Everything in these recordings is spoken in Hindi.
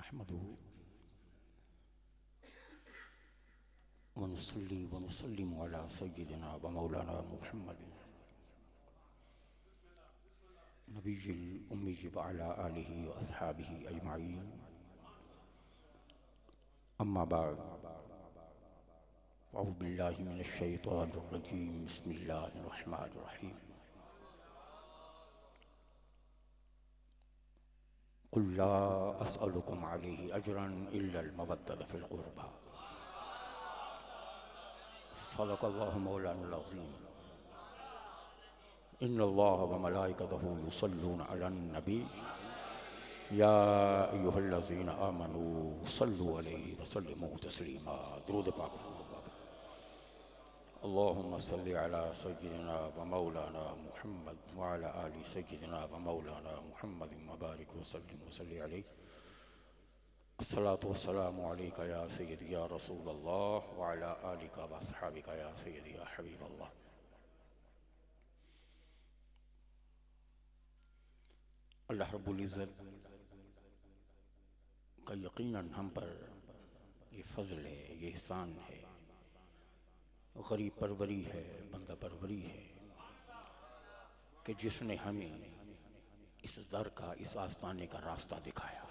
नहमदुहु व नुसल्ली व नुसल्लिमु अला सय्यिदिना व मौलाना मुहम्मदिन नबिय्यिल उम्मिय्यि व अला आलिहि व अस्हाबिहि अजमाईन। अम्मा बाद अऊज़ु बिल्लाहि मिनश शैतानिर रजीम। बिस्मिल्लाहिर रहमानिर रहीम। कुल ला अस्अलुकुम अलैहि अजरन इल्लल मवद्दत फिल क़ुरबा। सदक़ल्लाहु मौलानाल अज़ीम। इन्नल्लाह व मलाइकतहु युसल्लूना अलन नबी या अय्युहल्लज़ीना आमनू सल्लु अलैहि व सल्लिमू तस्लीमा। दुरूद पाक। अल्लाहुम्मा सल्लि अला सय्यिदिना व मौलाना मुहम्मद व अला आलि सय्यिदिना व मौलाना मुहम्मद व बारिक व सल्लिम व सल्लि अलैहि। अस्सलातु वस्सलामु अलैका या सय्यदी या रसूलल्लाह व अला आलिका व अस्हाबिका या सय्यदी या हबीबल्लाह। अल्लाह रब्बुल इज़्ज़त का यकीनन हम पर ये फ़ज़ल है, ये एहसान है, गरीब परवरी है, बंदा परवरी है कि जिसने हमें इस दर का, इस आस्ताने का रास्ता दिखाया।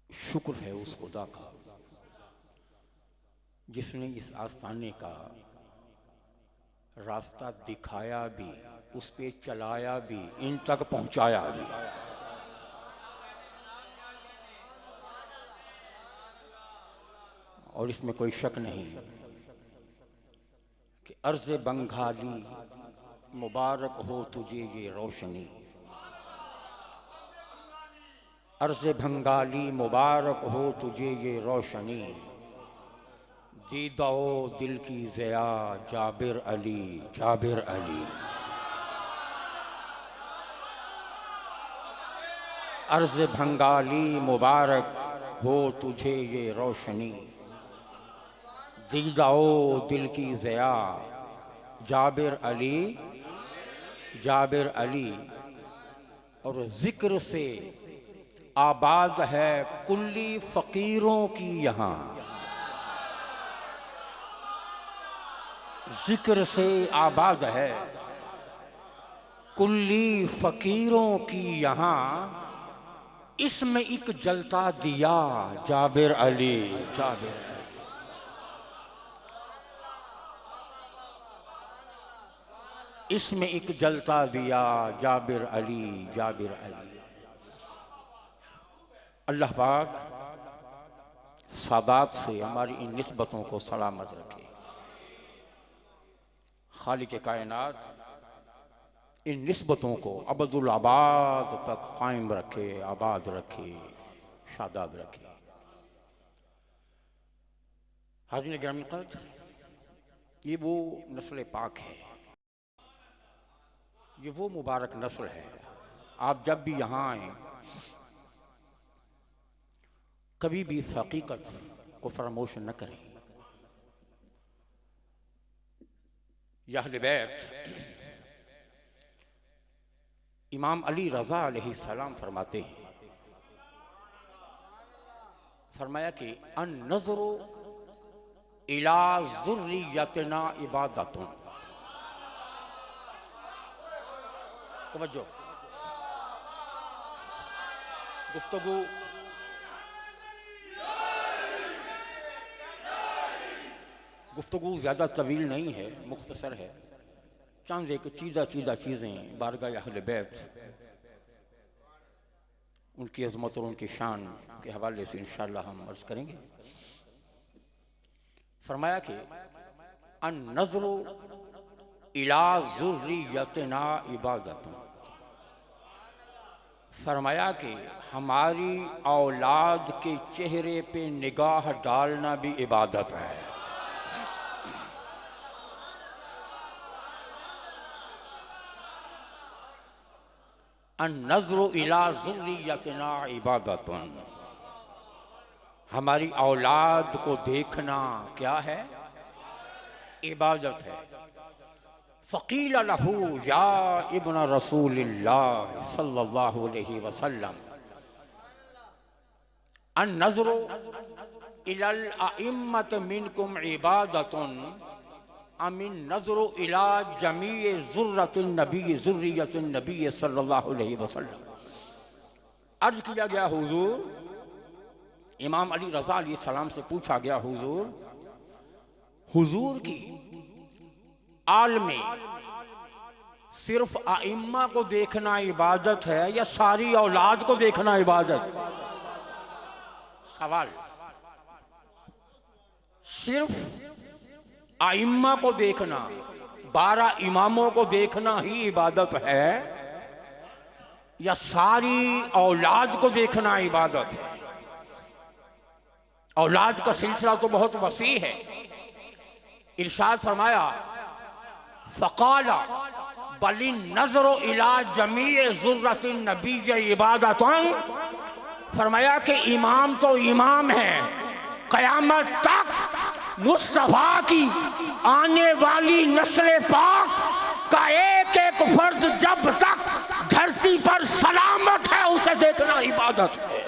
शुक्र है उस खुदा का जिसने इस आस्ताने का रास्ता दिखाया भी, उस पे चलाया भी, इन तक पहुंचाया भी। और इसमें कोई शक नहीं कि अर्ज़ बंगाली मुबारक हो तुझे ये रोशनी। अर्ज़ बंगाली मुबारक हो तुझे ये रोशनी। दीदाओ दिल की ज़िया जाबिर अली, जाबिर अली। अर्ज़ बंगाली मुबारक हो तुझे ये रोशनी। दीदाओ दिल की ज़िया जाबिर अली, जाबिर अली। और ज़िक्र से आबाद है कुल्ली फ़कीरों की यहाँ। ज़िक्र से आबाद है कुल्ली फ़कीरों की यहाँ। इसमें एक जलता दिया जाबिर अली, जाबिर अली। इसमें एक जलता दिया जाबिर अली, जाबिर अली। अल्लाह पाक सादात से हमारी इन निस्बतों को सलामत रखे। खालिक कायनात इन निस्बतों को अबदुल आबाद तक कायम रखे, आबाद रखे, शादाब रखे। हाज़िरीन गिरामी क़द्र, ये वो नस्ल पाक है, ये वो मुबारक नस्ल है। आप जब भी यहाँ आए कभी भी इस हकीकत को फरामोश न करें। या अहले बैत इमाम अली रज़ा अलैहिस्सलाम फरमाते हैं, फरमाया कि अन नज़रो इला ज़ुर्रियतना इबादतुन। तवज्जो, गुफ्तगू ज़्यादा तवील नहीं है, मुख्तसर है। चंद एक चीदा चीज़ें बारगाह अहले बैत, उनकी अज़मत और उनकी शान के हवाले से इंशाअल्लाह हम अर्ज़ करेंगे। फरमाया कि अन नज़रो इला ज़ुर्रियतना इबादतुन। फरमाया कि हमारी औलाद के चेहरे पे निगाह डालना भी इबादत है। अन नज़्रु इला ज़ुर्रियतना इबादतुन। हमारी औलाद को देखना क्या है? इबादत है। फ़क़ील लहू या इब्न रसूलिल्लाह सल्लल्लाहु अलैहि वसल्लम अन नज़्रु इलल अइम्मत मिनकुम इबादतुन अमिन नज़्रु इला जमीए ज़ुर्रतिन नबी सल्लल्लाहु अलैहि वसल्लम। अर्ज़ किया गया हुजूर, इमाम अली रज़ा अलैहिस्सलाम से पूछा गया, हुजूर की आल में सिर्फ आइम्मा को देखना इबादत है या सारी औलाद को देखना इबादत? सवाल, सिर्फ आइम्मा को देखना, 12 इमामों को देखना ही इबादत है या सारी औलाद को देखना इबादत है? औलाद का सिलसिला तो बहुत वसी है। इरशाद फरमाया, फ़क़ाला बलिन नज़्रु इला जमीए ज़ुर्रतिन नबी इबादतुन। फरमाया कि इमाम तो इमाम है, क़यामत तक मुस्तफ़ा की आने वाली नस्ल पाक का एक एक फर्द जब तक धरती पर सलामत है उसे देखना इबादत है।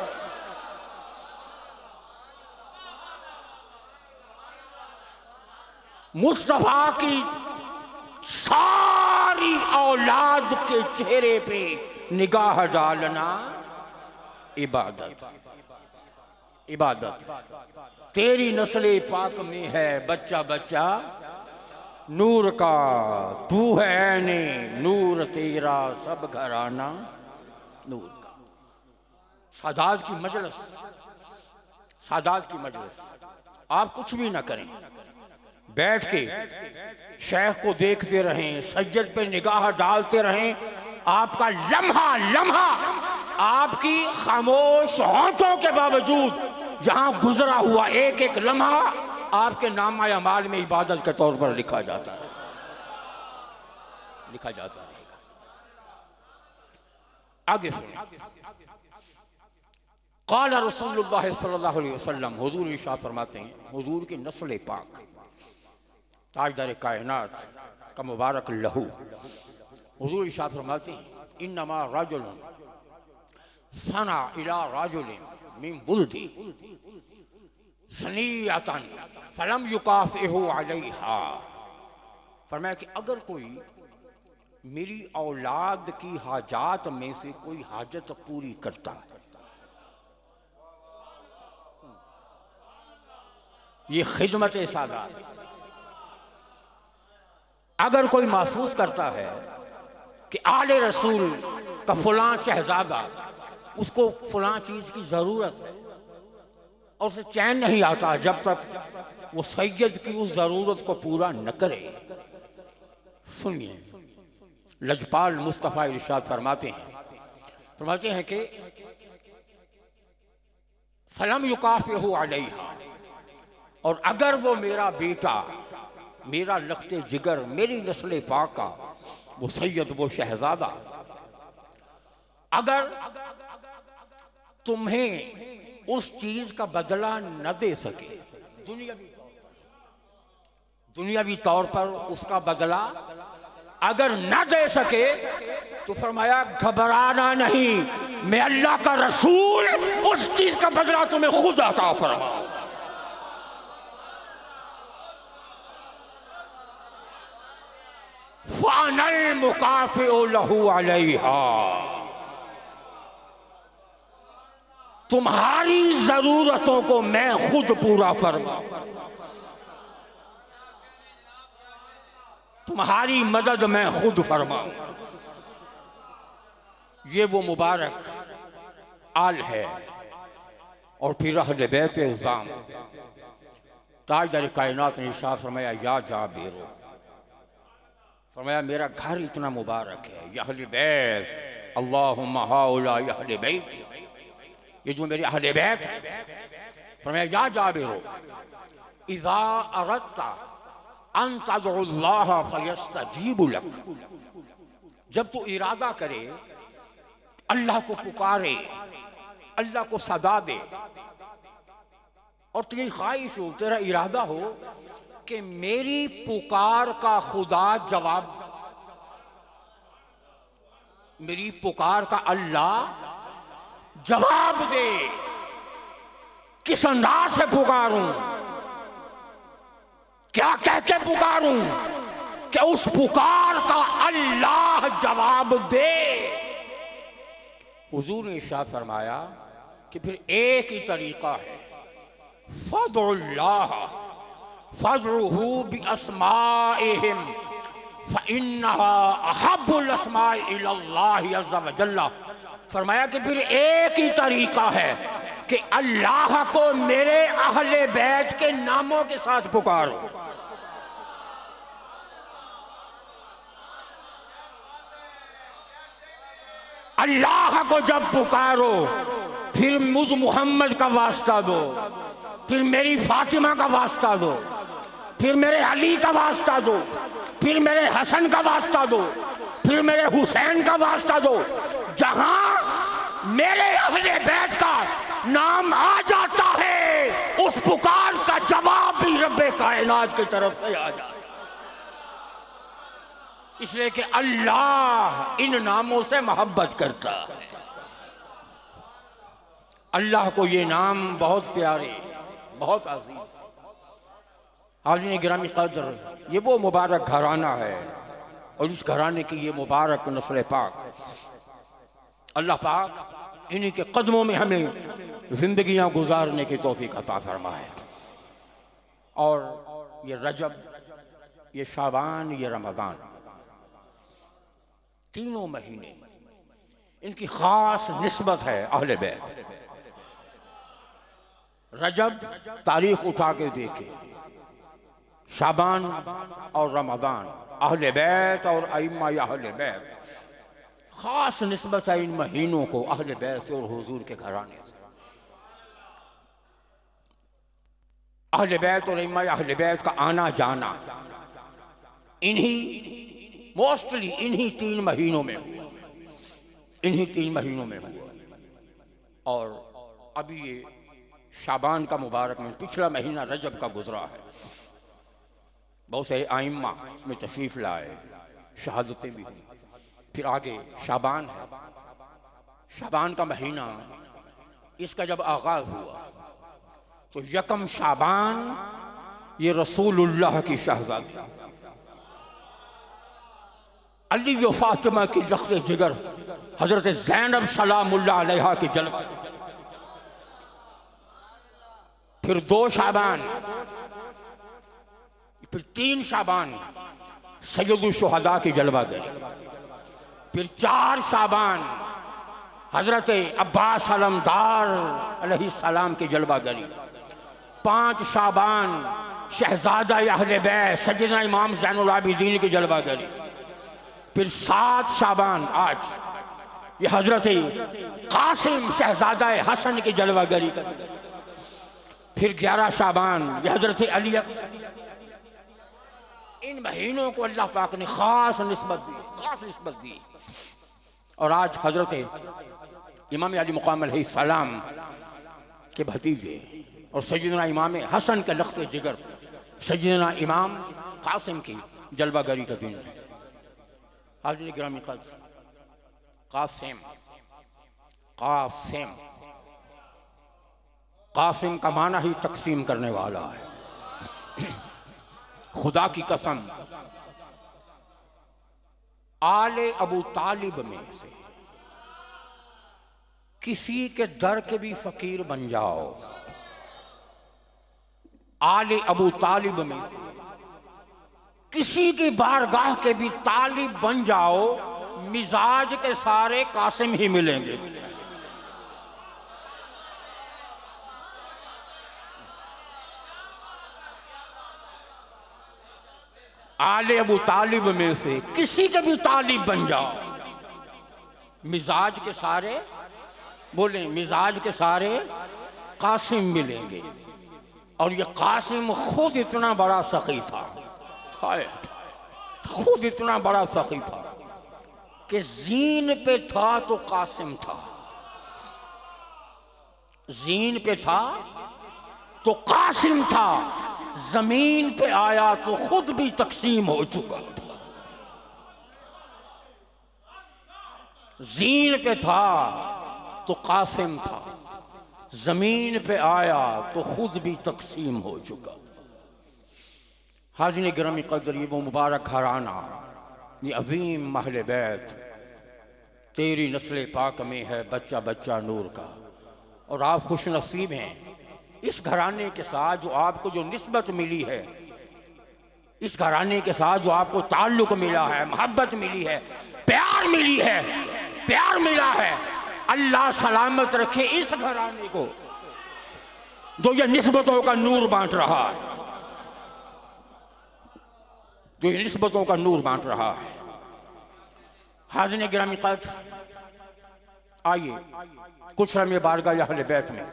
मुस्तफ़ा की सारी औलाद के चेहरे पे निगाह डालना इबादत। तेरी नस्ल पाक में है बच्चा बच्चा नूर का, तू है ऐने नूर तेरा सब घराना नूर का। सादात की मजलिस, आप कुछ भी ना करें, बैठ के शेख को देखते रहें, सज्जद पे निगाह डालते रहें। आपका लम्हा लम्हा, आपकी खामोश होंठों के बावजूद यहां गुजरा हुआ एक एक लम्हा आपके नामा अमाल में इबादत के तौर पर लिखा जाता रहेगा। आगे सुनिए, क़ाल रसूलुल्लाह सल्लल्लाहु अलैहि वसल्लम, हुजूर इरशाद फरमाते हैं, हुजूर की नस्ल पाक ताजदार कायनात का मुबारक लहू, हुजूर इरशाद फरमाते हैं, इन्नमा रजुलन सना इला रजुलिन मिन बुल्दी सनीअतन फलम युकाफ़िहु अलैहा। फरमाया कि अगर कोई मेरी औलाद की हाजात में से कोई हाजत पूरी करता है, ये खिदमत सादात। अगर कोई महसूस करता है कि आले रसूल का फलां शहजादा, उसको फलां चीज की जरूरत है और उसे चैन नहीं आता जब तक वो सैयद की उस जरूरत को पूरा न करे। सुनिए, लजपाल मुस्तफ़ा इरशाद फरमाते हैं कि फलम युकाफ़िहु अलैहा, और अगर वो मेरा बेटा, मेरा लख्ते जिगर, मेरी नस्ल पाक का वो सैयद, वो शहजादा, अगर तुम्हें उस चीज का बदला न दे सके, दुनियावी तौर पर उसका बदला अगर न दे सके, तो फरमाया घबराना नहीं, मैं अल्लाह का रसूल उस चीज का बदला तुम्हें खुद अता फरमाऊं। फ़अनल मुकाफ़िउ लहू अलैहा, तुम्हारी जरूरतों को मैं खुद पूरा फरमाऊं, तुम्हारी मदद मैं खुद फरमाऊं। ये वो मुबारक आल है और फिर अहले बैत इज़ाम। ताजदार कायनात ने इरशाद फरमाया, या जाबिर, फरमाया मेरा घर इतना मुबारक है, या अहले बैत, अल्लाहुम्मा हाउला या अहले बैत, ये जो मेरे अहले बैत है। फरमाया या जाबिर, इज़ा अरदता अन तदउल्लाह फयस्तजीबु लक, जब तू इरादा करे, अल्लाह को पुकारे, अल्लाह को सदा दे, और तेरी ख्वाहिश हो, तेरा इरादा हो कि मेरी पुकार का खुदा जवाब, मेरी पुकार का अल्लाह जवाब दे। किस अंदाज से पुकारूं, क्या कह के पुकारूं कि उस पुकार का अल्लाह जवाब दे। हुजूर ने इरशाद फरमाया कि फिर एक ही तरीका है, फदुल्लाह फदरुहु बिअस्माइहिम फइन्नहा अहब्बुल अस्माइ इलल्लाहि अज़्ज़ा व जल्ला। फरमाया कि फिर एक ही तरीका है कि अल्लाह को मेरे अहले बैत के नामों के साथ पुकारो। अल्लाह को जब पुकारो फिर मुझ मोहम्मद का वास्ता दो, फिर मेरी फातिमा का वास्ता दो, फिर मेरे अली का वास्ता दो, फिर मेरे हसन का वास्ता दो, फिर मेरे हुसैन का वास्ता दो। जहां मेरे अहले बैत का नाम आ जाता है उस पुकार का जवाब भी रब्बे कायनात की तरफ से आ जाता है। इसलिए कि अल्लाह इन नामों से मोहब्बत करता है। अल्लाह को ये नाम बहुत प्यारे, बहुत अजीज। हाज़िरीन गिरामी क़द्र, ये वो मुबारक घराना है और इस घराने की ये मुबारक नस्ल पाक, अल्लाह पाक इन्हीं के कदमों में हमें जिंदगियां गुजारने की तौफीक अता फरमाए। और ये रजब, ये शाबान, ये रमज़ान, तीनों महीने इनकी खास निस्बत है अहले बैत से। रजब तारीख उठा के देखे, शाबान और रमज़ान अहले बैत और अइम्मा अहले बैत, खास निस्बत है इन महीनों को अहले बैत से और हुजूर के घराने से। अहले बैत और अइम्मा अहले बैत का आना जाना इन्हीं मोस्टली इन्हीं 3 महीनों में हुआ, इन्हीं 3 महीनों में हुआ। और अभी ये शाबान का मुबारक में पिछला महीना रजब का गुजरा है। बहुत से आइम्मा में तशरीफ लाए, शहादतें भी हुई। फिर आगे शाबान है, शाबान का महीना, इसका जब आगाज हुआ तो यकम शाबान ये रसूलुल्लाह की शहजादी अली व फातिमा की लख्त जिगर हजरत ज़ैनब सलामुल्लाह अलैहा की जलवा। फिर 2 शाबान, फिर 3 शाबान सैयदुल शुहदा की जलवा गई। फिर 4 शाबान हजरत अब्बास अलमदार अलैहिस्सलाम की जलवा गरी। 5 शाबान शहजादा अहले बैत सैयदना इमाम ज़ैनुल आबिदीन की जलवा गरी। फिर 7 शाबान आज ये हजरत कासिम शहजादा हसन की जलवा गरी कर। फिर 11 शाबान ये हजरत अली। इन महीनों को अल्लाह पाक ने खास निस्बत दी, खास निस्बत दी। और आज हजरत इमाम अली मुक़ाम अलैहिस्सलाम के भतीजे और सैयदना इमाम हसन के लख्त जिगर सैयदना इमाम कासिम की जलवागरी का दिन है। हाज़िरीन गिरामी क़द्र, कासिम कासिम कासिम का माना ही तकसीम करने वाला है। खुदा की कसम, आले अबू तालिब में से किसी के दर के भी फकीर बन जाओ, आले अबू तालिब में से किसी की बारगाह के भी तालिब बन जाओ, मिजाज के सारे कासिम ही मिलेंगे। आले अबू तालिब में से किसी के भी तालिब बन जाओ, मिजाज के सारे, बोले मिजाज के सारे कासिम मिलेंगे। और ये कासिम खुद इतना बड़ा सखी था, खुद इतना बड़ा सखी था कि जीन पे था तो कासिम था, जीन पे था तो कासिम था। जमीन पे आया तो खुद भी तकसीम हो चुका था। जीन पे था तो कासिम था, जमीन पे आया तो खुद भी तकसीम हो चुका। हाज़िन गिरामी क़द्र, ये वो मुबारक घराना, ये अजीम महल बैत, तेरी नस्ल पाक में है बच्चा बच्चा नूर का। और आप खुश नसीब हैं इस घराने के साथ जो आपको जो निस्बत मिली है, इस घराने के साथ जो आपको ताल्लुक मिला है, मोहब्बत मिली है, प्यार मिली है, प्यार मिला है। अल्लाह सलामत रखे इस घराने को जो ये निस्बतों का नूर बांट रहा है, जो ये निस्बतों का नूर बांट रहा है। हाज़िन गिरामी क़द्र, आइए कुछ रमे बारगाह अहले बैत में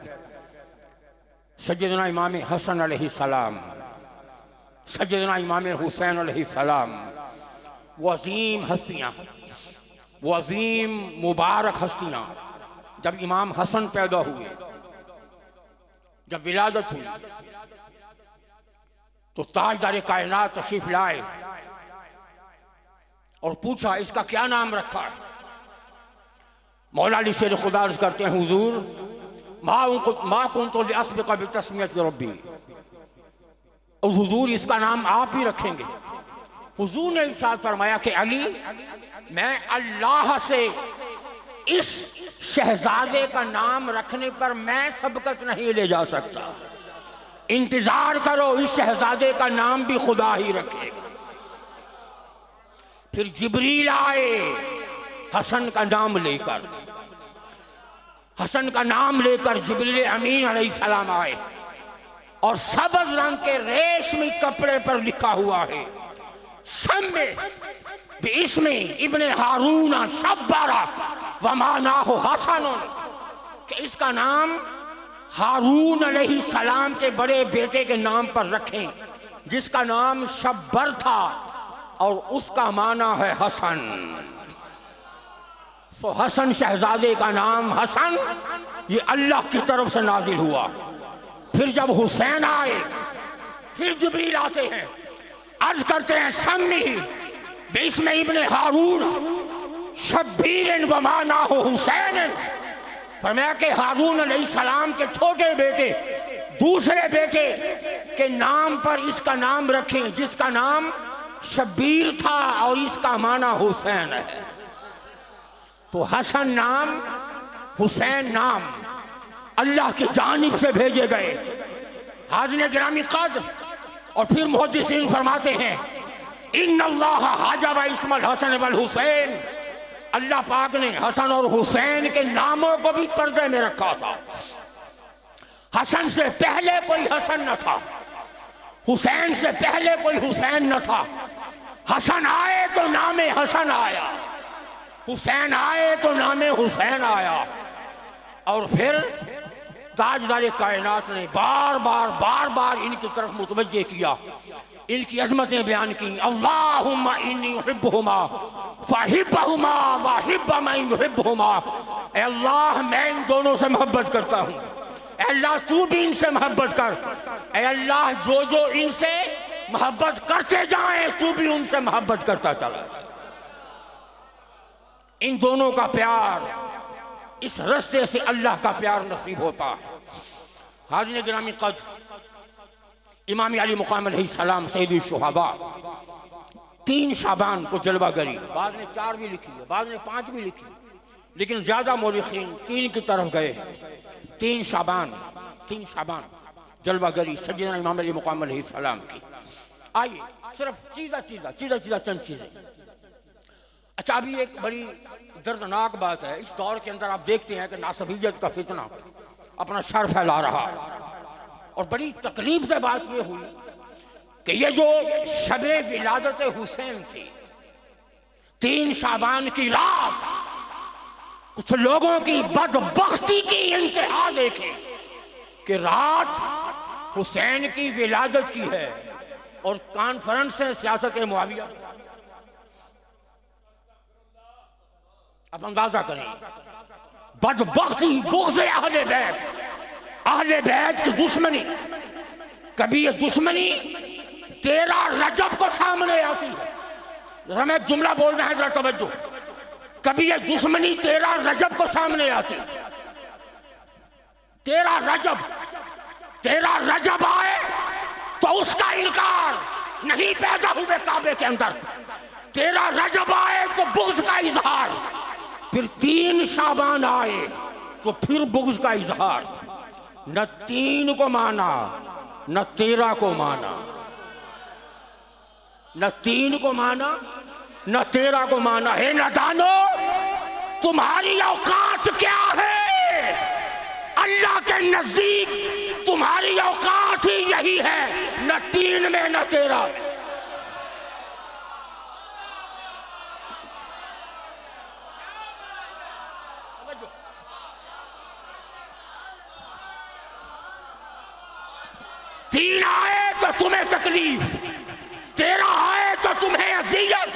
सैयदना इमाम हसन अलैहिस्सलाम, सैयदना इमाम हुसैन अलैहिस्सलाम, वो अजीम हस्तियाँ, वो अजीम मुबारक हस्तियाँ, जब इमाम हसन पैदा हुए, जब विलादत हुई तो ताजदार कायनात तशरीफ लाए और पूछा इसका क्या नाम रखा है। मौला अली शेर खुदा अर्ज़ करते हैं, हुजूर मा कुन्तु लिअस्बिक़ बितस्मियति रब्बी, और हुजूर इसका नाम आप ही रखेंगे। हुजूर ने इरशाद फरमाया कि अली, मैं अल्लाह से इस शहजादे का नाम रखने पर मैं सबकत नहीं ले जा सकता, इंतजार करो, इस शहजादे का नाम भी खुदा ही रखेगा। फिर जिब्रील आए हसन का नाम लेकर, हसन का नाम लेकर जिब्रील अमीन अलैहिस्सलाम आए और सब्ज़ रंग के रेशमी कपड़े पर लिखा हुआ है, सम्मे बिस्मी इब्ने हारून शब्बारा वमानाहु हसनुन, कि इसका नाम हारून अलैहिस्सलाम के बड़े बेटे के नाम पर रखें, जिसका नाम शब्बर था और उसका माना है हसन। सो हसन शहजादे का नाम हसन ये अल्लाह की तरफ से नाजिल हुआ। फिर जब हुसैन आए, फिर जिब्रील आते हैं, अर्ज करते हैं सम्मी बिस्मी इब्ने हारून शब्बीर व मानाहु हुसैन, फरमाया कि हारून अलैहिस्सलाम के छोटे बेटे दूसरे बेटे के नाम पर इसका नाम रखें, जिसका नाम शब्बीर था और इसका माना हुसैन है। तो हसन नाम, हुसैन नाम अल्लाह की जानिब से भेजे गए। हाज़िन गिरामी क़द्र, और फिर मुहद्दिसीन फरमाते हैं इन्नल्लाह हाजब इस्मल हसन वल हुसैन, अल्लाह पाक ने हसन और हुसैन के नामों को भी पर्दे में रखा था। हसन से पहले कोई हसन न था, हुसैन से पहले कोई हुसैन न था। हसन आए तो नामे हसन आया, हुसैन आए तो नामे हुसैन आया। और फिर ताजदार कायनात ने बार बार इनकी तरफ मुतवज्जे किया, इनकी अजमतें बयान की। अल्लाहुम्मा इन्नी उहिब्बुहुमा फहिब्बहुमा वहिब्ब मन युहिब्बुहुमा, ऐ अल्लाह मैं इन दोनों से मोहब्बत करता हूँ, ऐ अल्लाह तू भी इनसे मोहब्बत कर, ऐ अल्लाह जो जो इनसे मोहब्बत करते जाए तू भी उनसे मोहब्बत करता चला। इन दोनों का प्यार, इस रास्ते से अल्लाह का प्यार नसीब होता है। हाज़िन गिरामी क़द्र, इमाम अली मुक़ाम अलैहिस्सलाम सैयदुल शुहदा 3 शाबान को जलवागरी, बाद में 4 भी लिखी है, बाद में 5 भी लिखी, लेकिन ज्यादा मौलिकीन 3 की तरफ गए। 3 शाबान जलवागरी सैयदना इमाम अली मुक़ाम अलैहिस्सलाम की। आइए सिर्फ चीज़ा चंद चीजें। अच्छा, अभी एक बड़ी दर्दनाक बात है, इस दौर के अंदर आप देखते हैं कि नासबियत का फितना अपना सर फैला रहा है, और बड़ी तकलीफ से बात यह हुई कि ये जो शबे विलादत हुसैन थी, 3 शाबान की रात, कुछ लोगों की बदबख्ती की इंतहा देखे कि रात हुसैन की विलादत की है और कॉन्फ्रेंस है सियासत मुआविया। अब अंदाजा करें बदबख्ती, बुग़्ज़ अहले बैत की दुश्मनी, कभी ये दुश्मनी 13 रजब को सामने आती है। जरा मैं जुमला बोल रहा है, जरा तवज्जो। कभी ये दुश्मनी 13 रजब को सामने आती है। 13 रजब आए तो उसका इनकार नहीं पैदा हुए काबे के अंदर। 13 रजब आए तो बुग़्ज़ का इजहार, फिर 3 शाबान आए तो फिर बुग़्ज़ का इजहार। न 3 को माना न 13 को माना, न 3 को माना न 13 को माना। हे नादानो, तुम्हारी औकात क्या है? अल्लाह के नजदीक तुम्हारी औकात ही यही है, न 3 में न 13। तीन आए तो तुम्हें तकलीफ, 13 आए तो तुम्हें अज़ियत,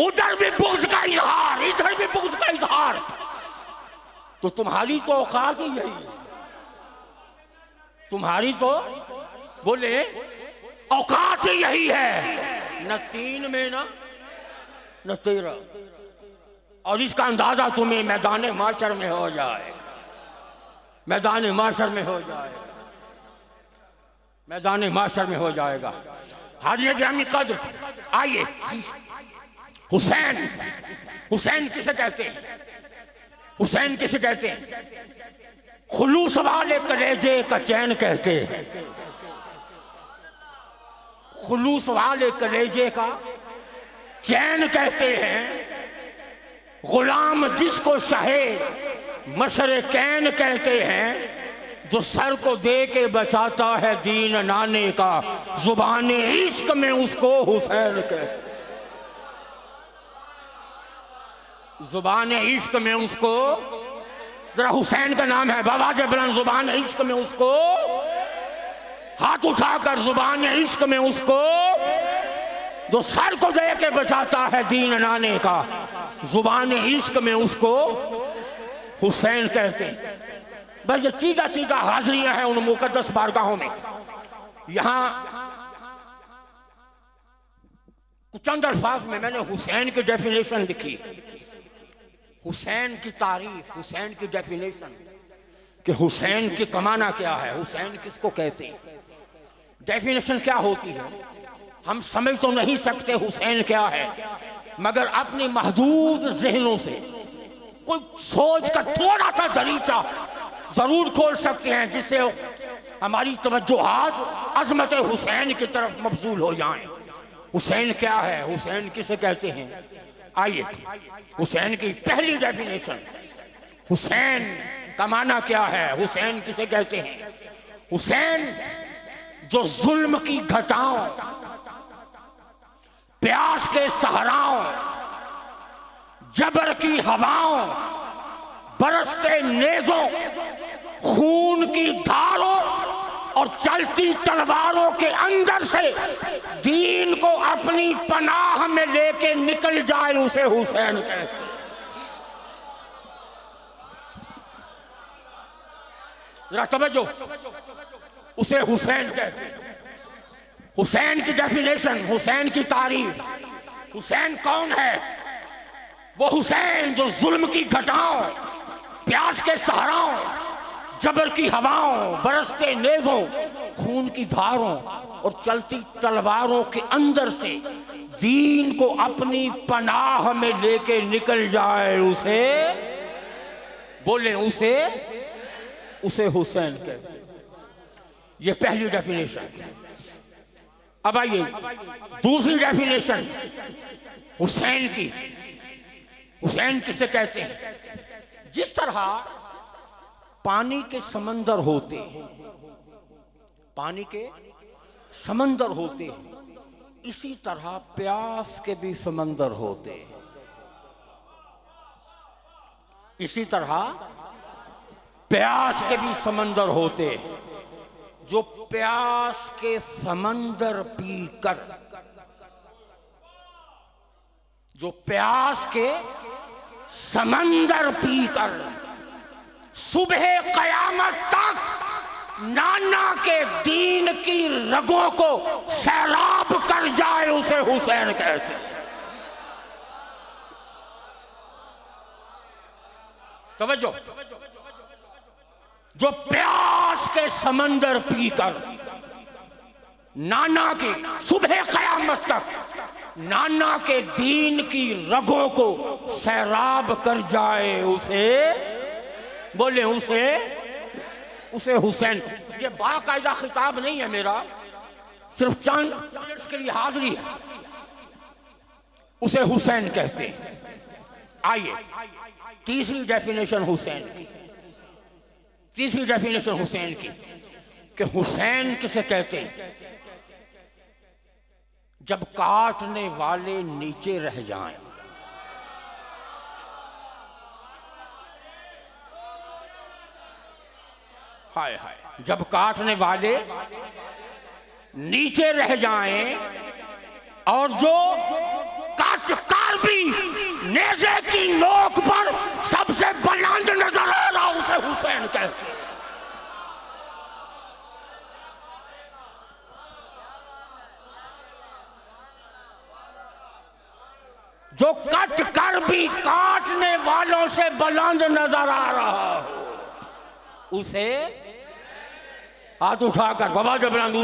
उधर भी बुग़्ज़ का इजहार, इधर भी बुग़्ज़ का इजहार। तो तुम्हारी तो औकात ही यही है, तुम्हारी तो बोले औकात ही यही है, न 3 में न 13। और इसका अंदाजा तुम्हें मैदान माशर में हो जाएगा, मैदान माशर में हो जाएगा, मैदान माशर में हो जाएगा। हाज़िर गिरामी क़द्र, आइए हुसैन, हुसैन किसे कहते हैं? हुसैन किसे कहते हैं? खुलूस वाले कलेजे का चैन कहते हैं, खुलूस वाले कलेजे का चैन कहते हैं। गुलाम जिसको शहे मशरकैन कहते हैं, जो सर को दे के बचाता है दीन नाने का, जुबान इश्क में उसको हुसैन कहते, जुबान इश्क में उसको, जरा हुसैन का नाम है बाबा जबरन, जुबान इश्क में उसको, हाथ उठाकर जुबान इश्क में उसको, जो सर को दे के बचाता है दीन नाने का, जुबान इश्क में उसको हुसैन कहते हैं। बस ये चीजा चीजा हाजिरियां हैं उन मुकद्दस बारगाहों में। यहां कुछ चंद अल्फाज में मैंने हुसैन की डेफिनेशन लिखी, हुसैन की तारीफ, हुसैन की डेफिनेशन कि हुसैन की कमाना क्या है, हुसैन किसको कहते हैं, डेफिनेशन क्या होती है। हम समझ तो नहीं सकते हुसैन क्या है, मगर अपनी महदूद जहनों से कोई सोच का थोड़ा सा दरीचा जरूर खोल सकते हैं, जिससे हमारी तवज्जोहात अज़मत हुसैन की तरफ मबज़ूल हो जाएं। हुसैन क्या है, हुसैन किसे कहते हैं? आइए हुसैन की पहली डेफिनेशन, हुसैन का माना क्या है, हुसैन किसे कहते हैं? हुसैन जो जुल्म की घटाओं, प्यास के सहराओं, जबर की हवाओं, बरसते नेज़ों, खून की धारों और चलती तलवारों के अंदर से दीन को अपनी पनाह में लेके निकल जाए, उसे हुसैन कहते हैं। जरा तवज्जो, उसे हुसैन कहते हैं। हुसैन की डेफिनेशन, हुसैन की तारीफ। हुसैन कौन है? वो हुसैन जो जुल्म की घटाओं, प्यास के सहराओं, जबर की हवाओं, बरसते नेज़ों, खून की धारों और चलती तलवारों के अंदर से दीन को अपनी पनाह में लेके निकल जाए, उसे बोले, उसे हुसैन कहते हैं। ये पहली डेफिनेशन। अब आइए दूसरी डेफिनेशन हुसैन की। हुसैन किसे कहते हैं? जिस तरह पानी के समंदर होते हैं, पानी के समंदर होते हैं, इसी तरह प्यास के भी समंदर होते हैं। इसी तरह प्यास के भी समंदर होते हैं। जो प्यास के समंदर पीकर, जो प्यास के समंदर पीकर सुबह कयामत तक नाना के दीन की रगों को सैराब कर जाए उसे हुसैन कहते हैं। तवज्जो, जो प्यास के समंदर पीकर नाना की सुबह कयामत तक नाना के दीन की रगों को सैराब कर जाए उसे बोले उसे हुसैन। ये बाकायदा खिताब नहीं है मेरा, सिर्फ चंद के लिए हाजिरी है। उसे हुसैन कहते हैं। आइए तीसरी डेफिनेशन हुसैन की, तीसरी डेफिनेशन हुसैन की कि हुसैन किसे कहते हैं? जब काटने वाले नीचे रह जाएं। हाय हाय, जब काटने वाले नीचे रह जाएं और जो काटकार भी नेज़े की नोक पर सबसे बुलंद नजर आ रहा उसे हुसैन कहते हैं। जो कट कर भी काटने वालों से बुलंद नजर आ रहा हो उसे, हाथ उठाकर बाबा जबरन,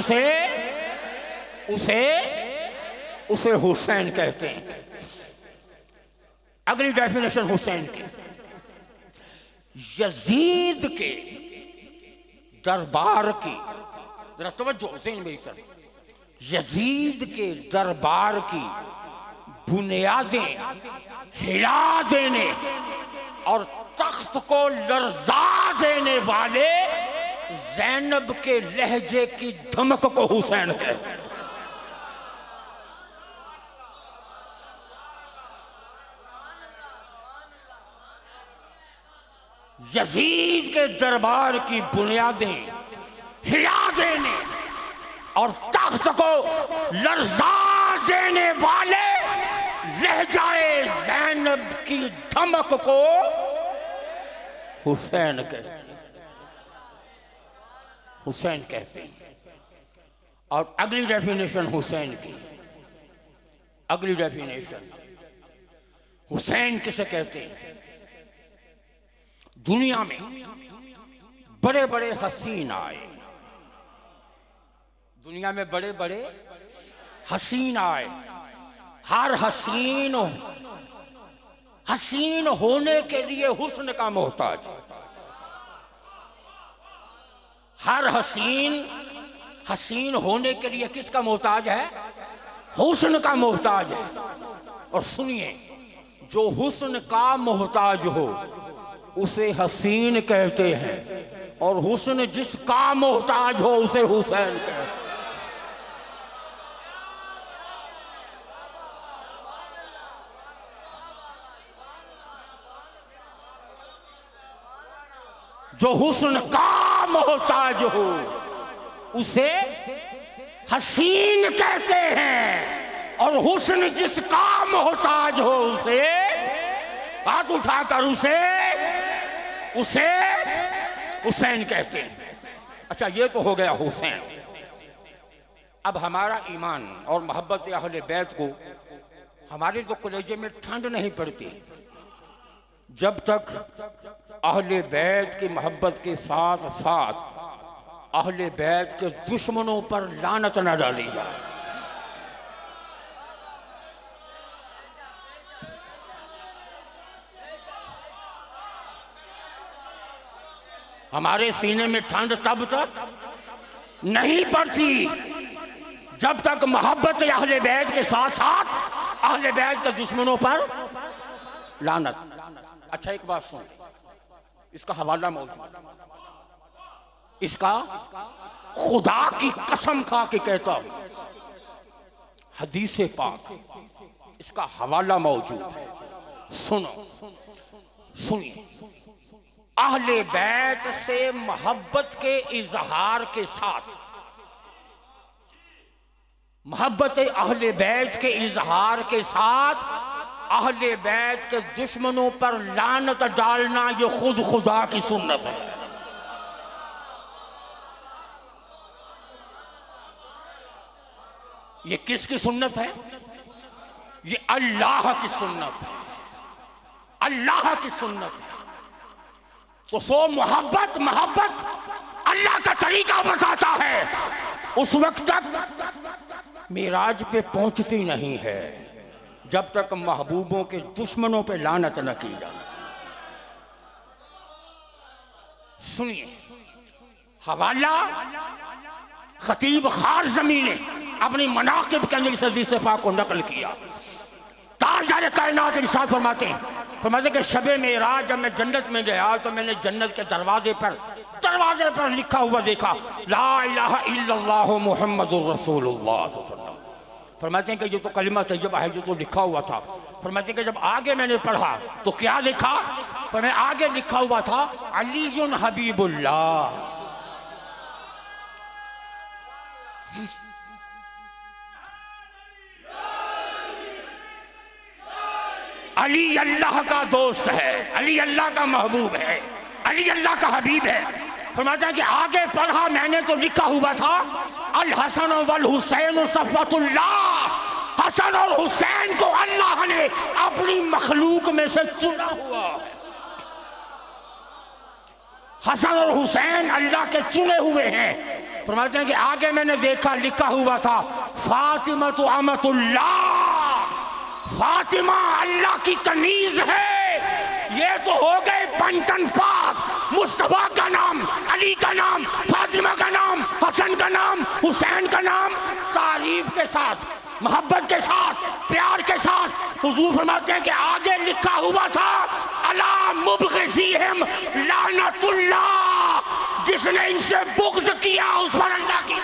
उसे हुसैन कहते हैं। अगली डेफिनेशन हुसैन की, यजीद के दरबार की, जरा तवज्जो हुसैन मेरी तरफ, यजीद के दरबार की बुनियादें हिला देने और तख्त को लर्जा देने वाले ज़ैनब के लहजे की धमक को हुसैन कहते हैं। यजीद के दरबार की बुनियादें हिला देने और तख्त को लर्जा देने वाले लहजाए ज़ैनब की धमक को हुसैन कहते हैं। और अगली डेफिनेशन हुसैन की, अगली डेफिनेशन हुसैन किसे कहते हैं? दुनिया में बड़े बड़े हसीन आए, दुनिया में बड़े बड़े हसीन आए, हर हसीन होने के लिए हुस्न का मोहताज, हर हसीन होने के लिए किसका मोहताज है? हुस्न का मोहताज है। और सुनिए, जो हुस्न का मोहताज हो उसे हसीन कहते हैं, और हुस्न जिसका मोहताज हो उसे हुसैन कहते हैं। जो हुस्न का मोहताज हो उसे हसीन कहते हैं, और हुस्न जिसका मोहताज हो उसे, हाथ उठाकर उसे हुसैन कहते हैं। अच्छा, ये तो हो गया हुसैन। अब हमारा ईमान और मोहब्बत अहले बैत को हमारे तो कलेजे में ठंड नहीं पड़ती जब तक अहले बैत की मोहब्बत के साथ साथ अहले बैत के दुश्मनों पर लानत न डाली जाए। हमारे सीने में ठंड तब तक नहीं पड़ती जब तक मोहब्बत अहले बैत के साथ साथ अहले बैत के दुश्मनों पर लानत। अच्छा, एक बात सुन, इसका हवाला मौजूद, इसका खुदा की कसम खा के कहता हूं, हदीसे पाक, इसका हवाला मौजूद है। सुनिए, अहले बैत से मोहब्बत के इजहार के साथ, मोहब्बत अहले बैत के इजहार के साथ अहले बैत के दुश्मनों पर लानत डालना ये खुद खुदा की सुन्नत है। ये किसकी सुन्नत है? ये अल्लाह की सुन्नत है, अल्लाह की सुन्नत है। तो सो मोहब्बत अल्लाह का तरीका बताता है, उस वक्त तक मेराज पे पहुंचती नहीं है जब तक महबूबों के दुश्मनों पे लानत न की जाए। सुनिए, हवाला खतीब खारज़मी ने अपनी मनाक़िब के अंदर इस हदीस पाक को नकल किया। ताजदार कायनात इरशाद फरमाते कि शबे मेराज जब मैं जन्नत में गया तो मैंने जन्नत के दरवाजे पर लिखा हुआ देखा, ला इलाहा इल्लल्लाह मुहम्मदुर रसूलुल्लाह। फरमाते हैं कि जो तो कलिमा तैयबा है जो तो लिखा हुआ था। फरमाते हैं कि जब आगे मैंने पढ़ा तो क्या लिखा? पर मैं आगे लिखा हुआ था अलीयुन हबीबुल्लाह। अली अल्लाह का दोस्त है, अली अल्लाह का महबूब है, अली अल्लाह का हबीब है। फरमाता है कि आगे पढ़ा मैंने तो लिखा हुआ था अल हसन वल हुसैन सफ़वतुल्लाह, हसन और हुसैन को अल्लाह ने अपनी मखलूक में से चुना हुआ है। हसन और हुसैन अल्लाह के चुने हुए हैं। फरमाते हैं कि आगे मैंने देखा लिखा हुआ था फातिमा तो अमतुल्लाह, फातिमा अल्लाह की कनीज है। ये तो हो गए बंटन पाक, मुस्तफा का नाम, अली का नाम, फातिमा का नाम, हसन का नाम, हुसैन का नाम, तारीफ के साथ, मोहब्बत के साथ, प्यार के साथ। हुजूर फरमाते हैं कि आगे लिखा हुआ था अला मुबग़िज़िहिम लानतुल्लाह, जिसने इनसे बुग़्ज़ किया उस पर अल्लाह की।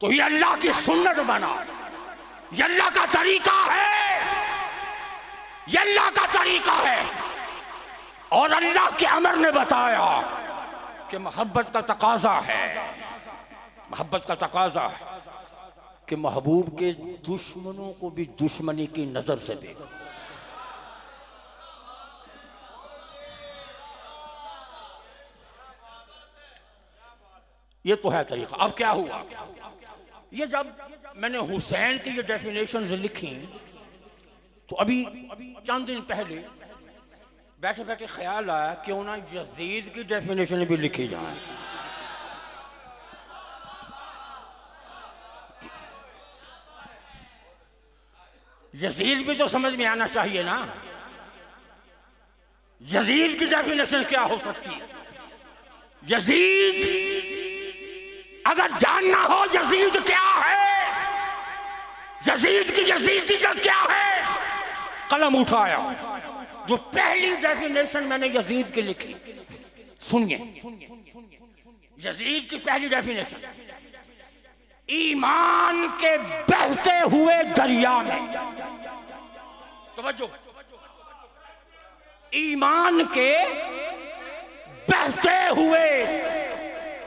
तो ये अल्लाह की सुन्नत बना, ये अल्लाह का तरीका है, ये अल्लाह का तरीका है। और अल्लाह के अमर ने बताया कि मोहब्बत का तकाजा है, मोहब्बत का तकाजा है कि महबूब के दुश्मनों को भी दुश्मनी की नजर से देखो। ये तो है तरीका। अब क्या हुआ, ये जब मैंने हुसैन की ये डेफिनेशंस लिखी तो अभी चंद दिन पहले बैठे बैठे ख्याल आया क्यों ना यजीद की डेफिनेशन भी लिखी जाए। यजीद भी तो समझ में आना चाहिए ना, यजीद की डेफिनेशन क्या हो सकती है। यजीद अगर जानना हो यजीद क्या है, यजीद की यजीदियत क्या है, कलम उठाया, जो पहली डेफिनेशन मैंने यजीद की लिखी, सुनिए। यजीद की पहली डेफिनेशन, ईमान के बहते हुए दरिया में, तवज्जो, ईमान के बहते हुए,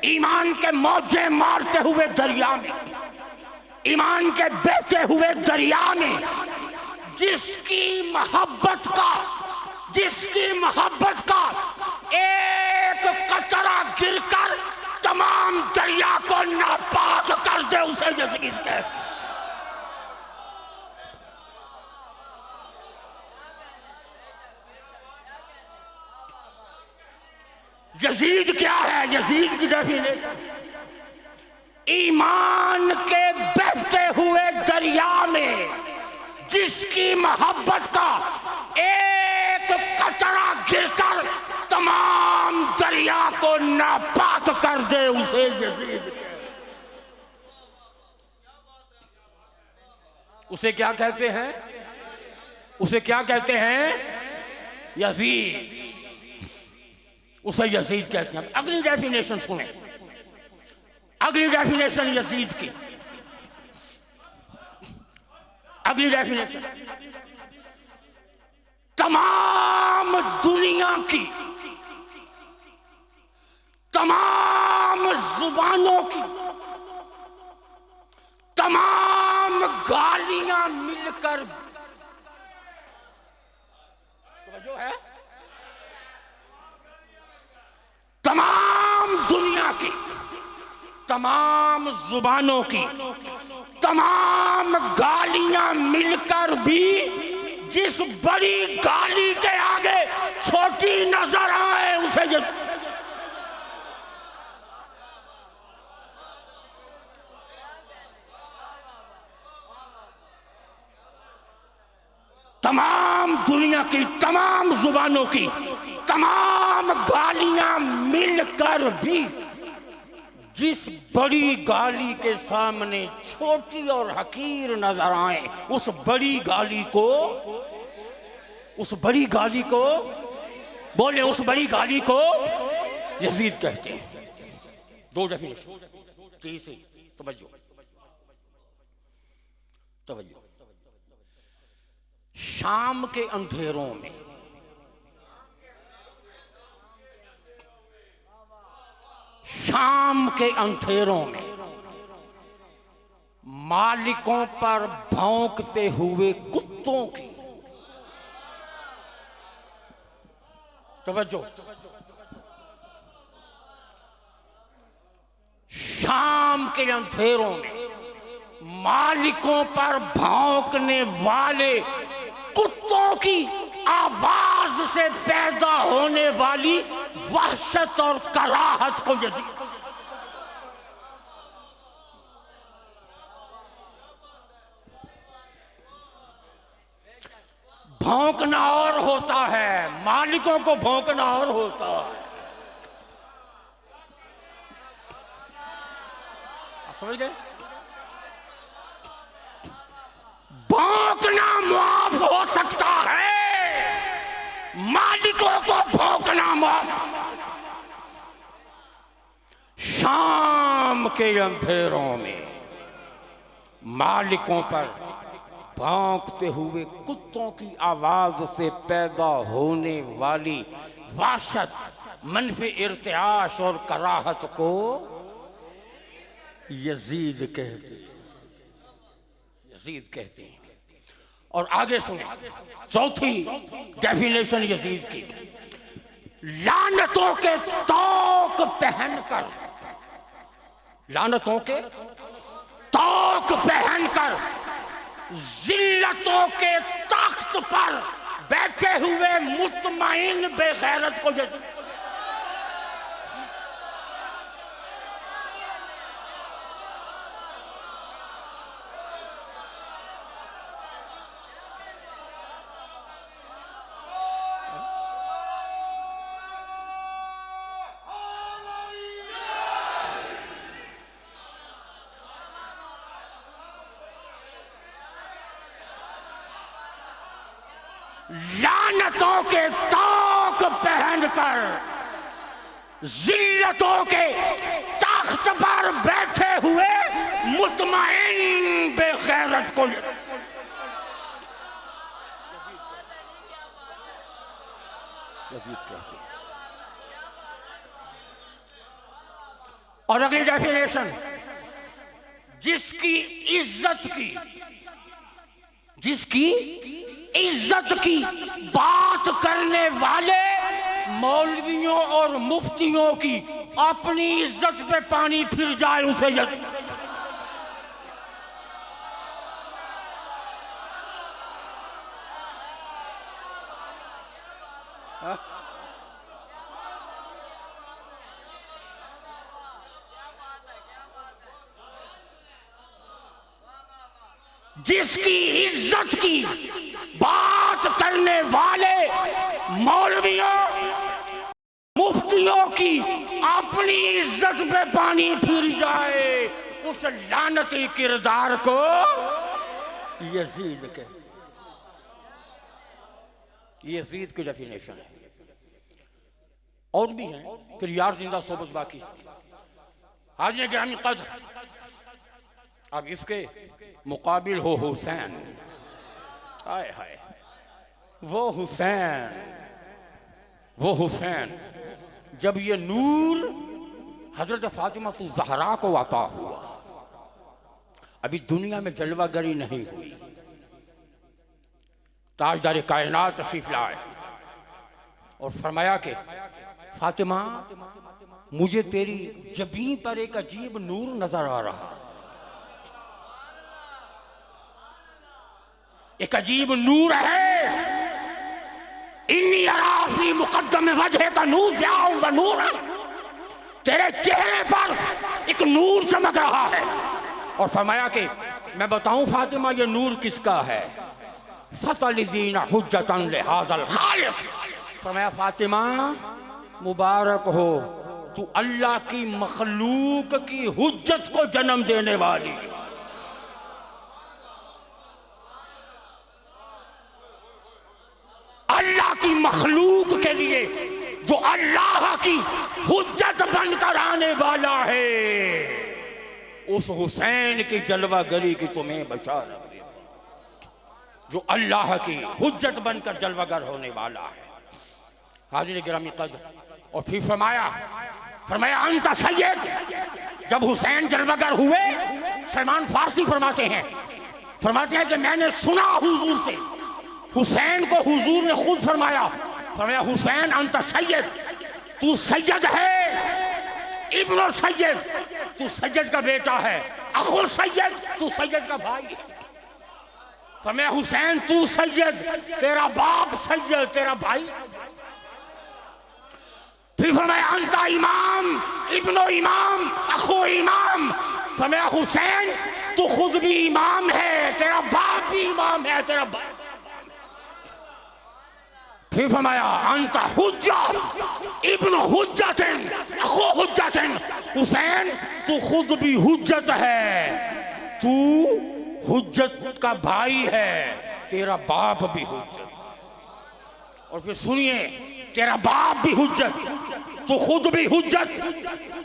ईमान के मौजे मारते हुए दरिया में, ईमान के बहते हुए दरिया में जिसकी मोहब्बत का एक कतरा गिरकर तमाम दरिया को नापाक कर दे, उसे यजीद कहते। यजीद क्या है? यजीद की डेफिनेशन, ईमान के बहते हुए दरिया में जिसकी मोहब्बत का एक कतरा गिरकर तमाम को नापाक कर दे उसे यजीद कहते। उसे क्या कहते हैं? उसे क्या कहते हैं? यजीद। उसे यजीद कहते हैं। अगली डेफिनेशन सुने, अगली डेफिनेशन यजीद की, अगली डेफिनेशन, तमाम दुनिया की तमाम जुबानों की तमाम गालियां मिलकर, तो जो है तमाम दुनिया की तमाम जुबानों की तमाम गालियां मिलकर भी जिस बड़ी गाली के आगे छोटी नजर आए उसे तमाम दुनिया की तमाम जुबानों की तमाम गालियां मिलकर भी जिस बड़ी गाली के सामने छोटी और हकीर नजर आए उस बड़ी गाली को, उस बड़ी गाली को बोले, उस बड़ी गाली को यजीद कहते हैं। दो डेफिनेशन, तीसरी तवज्जो, तवज्जो। शाम के अंधेरों में शाम के अंधेरों में मालिकों पर भौंकते हुए कुत्तों की, तवज्जो, शाम के अंधेरों में मालिकों पर भौंकने वाले कुत्तों की आवाज से पैदा होने वाली वहशत और कराहत को यजीद, भौंकना और होता है, मालिकों को भौंकना और होता है। आप समझ गए? भौंकना माफ हो सकता है, मालिकों को भौंकना माफ। शाम के अंधेरों में मालिकों पर भौंकते हुए कुत्तों की आवाज से पैदा होने वाली वहशत, मनफी इर्तियाश और कराहत को यजीद कहते हैं, यजीद कहते हैं। और आगे सुने चौथी डेफिनेशन यजीद की, लानतों के तौक पहनकर, लानतों के तौक पहनकर जिल्लतों के तख्त पर बैठे हुए मुतमईन बेगैरत को लानतों के तौक पहनकर जिल्लतों के तख्त पर बैठे हुए मुतमईन बेगैरत को यजीद कहते हैं। और अगली डेफिनेशन, जिसकी इज्जत की, जिसकी इज्जत की बात करने वाले मौलवियों और मुफ्तियों की अपनी इज्जत पे पानी फिर जाए उसे जिसकी इज्जत की बात करने वाले मौलवियों मुफ्तियों दुनिया की अपनी इज्जत पे पानी फिर जाए, उस लानती किरदार को यजीद के, यजीद की डेफिनेशन है। और भी हैं, फिर यार जिंदा सोबत बाकी। आज ने गिरामी कद्र, अब इसके मुकाबिल हो हुसैन। हाय हाय, वो हुसैन, वो हुसैन जब ये नूर हजरत फातिमा ज़हरा को आता हुआ, अभी दुनिया में जलवागरी नहीं हुई, ताजदार कायनात तशरीफ लाए और फरमाया कि फातिमा मुझे तेरी जबीन पर एक अजीब नूर नजर आ रहा, एक अजीब नूर है। इन्नी अराफी मुकद्दम वजह का नूर जाऊंगा नूर, तेरे चेहरे पर एक नूर चमक रहा है। और फरमाया कि मैं बताऊं फातिमा ये नूर किसका है? सतलजीना हुज्जतन लिहाज़ल खालिक। फरमाया फातिमा मुबारक हो, तू अल्लाह की मखलूक की हुज्जत को जन्म देने वाली। अल्लाह की मखलूक के लिए जो अल्लाह की हुज्जत बनकर आने वाला है, उस हुसैन की जलवागरी की तुम्हें बशारत, जो अल्लाह की हुज्जत बनकर जलवागर होने वाला है। हाज़िर गिरामी कद्र, और फिर फरमाया अंत सैयद। जब हुसैन जलवागर हुए, सलमान फारसी फरमाते हैं कि मैंने सुना हुजूर से, हुसैन को हुजूर ने खुद फरमाया हुसैन अंत सैयद, तू सैयद है, इब्न सैयद, तू सैयद का बेटा है, अखुल सैयद, तू सैयद का भाई है। फरमाया हुसैन तू सैयद, तेरा बाप सैयद, तेरा भाई। फिर फरमाया अंता इमाम, इब्नो इमाम, अखो इमाम। फरमाया हुसैन तू खुद भी इमाम है, तेरा बाप भी इमाम है, तेरा बाप। फिर फरमाया अंता हुज्जा, इब्नो हुज्जतिन, अखो हुज्जतिन। हुसैन तू खुद भी हुज्जत है, तू हुज्जत का भाई है, तेरा बाप भी हुज्जत। और फिर सुनिए, तेरा बाप भी हुज्जत, तू खुद भी हुज्जत।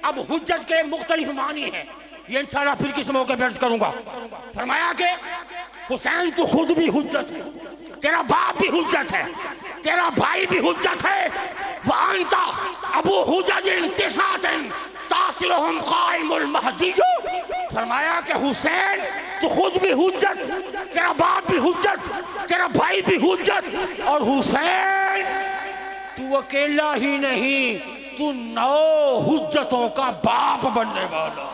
अब हुज्जत के मुख्तलिफ मानी हैं, ये इंशाल्लाह फिर किस मौके पर अर्ज करूंगा। फरमाया कि हुसैन तू खुद भी हुज्जत है, तेरा बाप भी हुज्जत है, तेरा भाई भी हुज्जत है। वअंता अबू हुज्जतिन तिसातिन तासिहुम काइमुल महदी। फरमाया कि हुसैन तू खुद भी हुज्जत, तेरा बाप भी हुज्जत, तेरा भाई भी हुज्जत। और हुसैन तू अकेला ही नहीं, तू 9 हुज्जतों का बाप बनने वाला।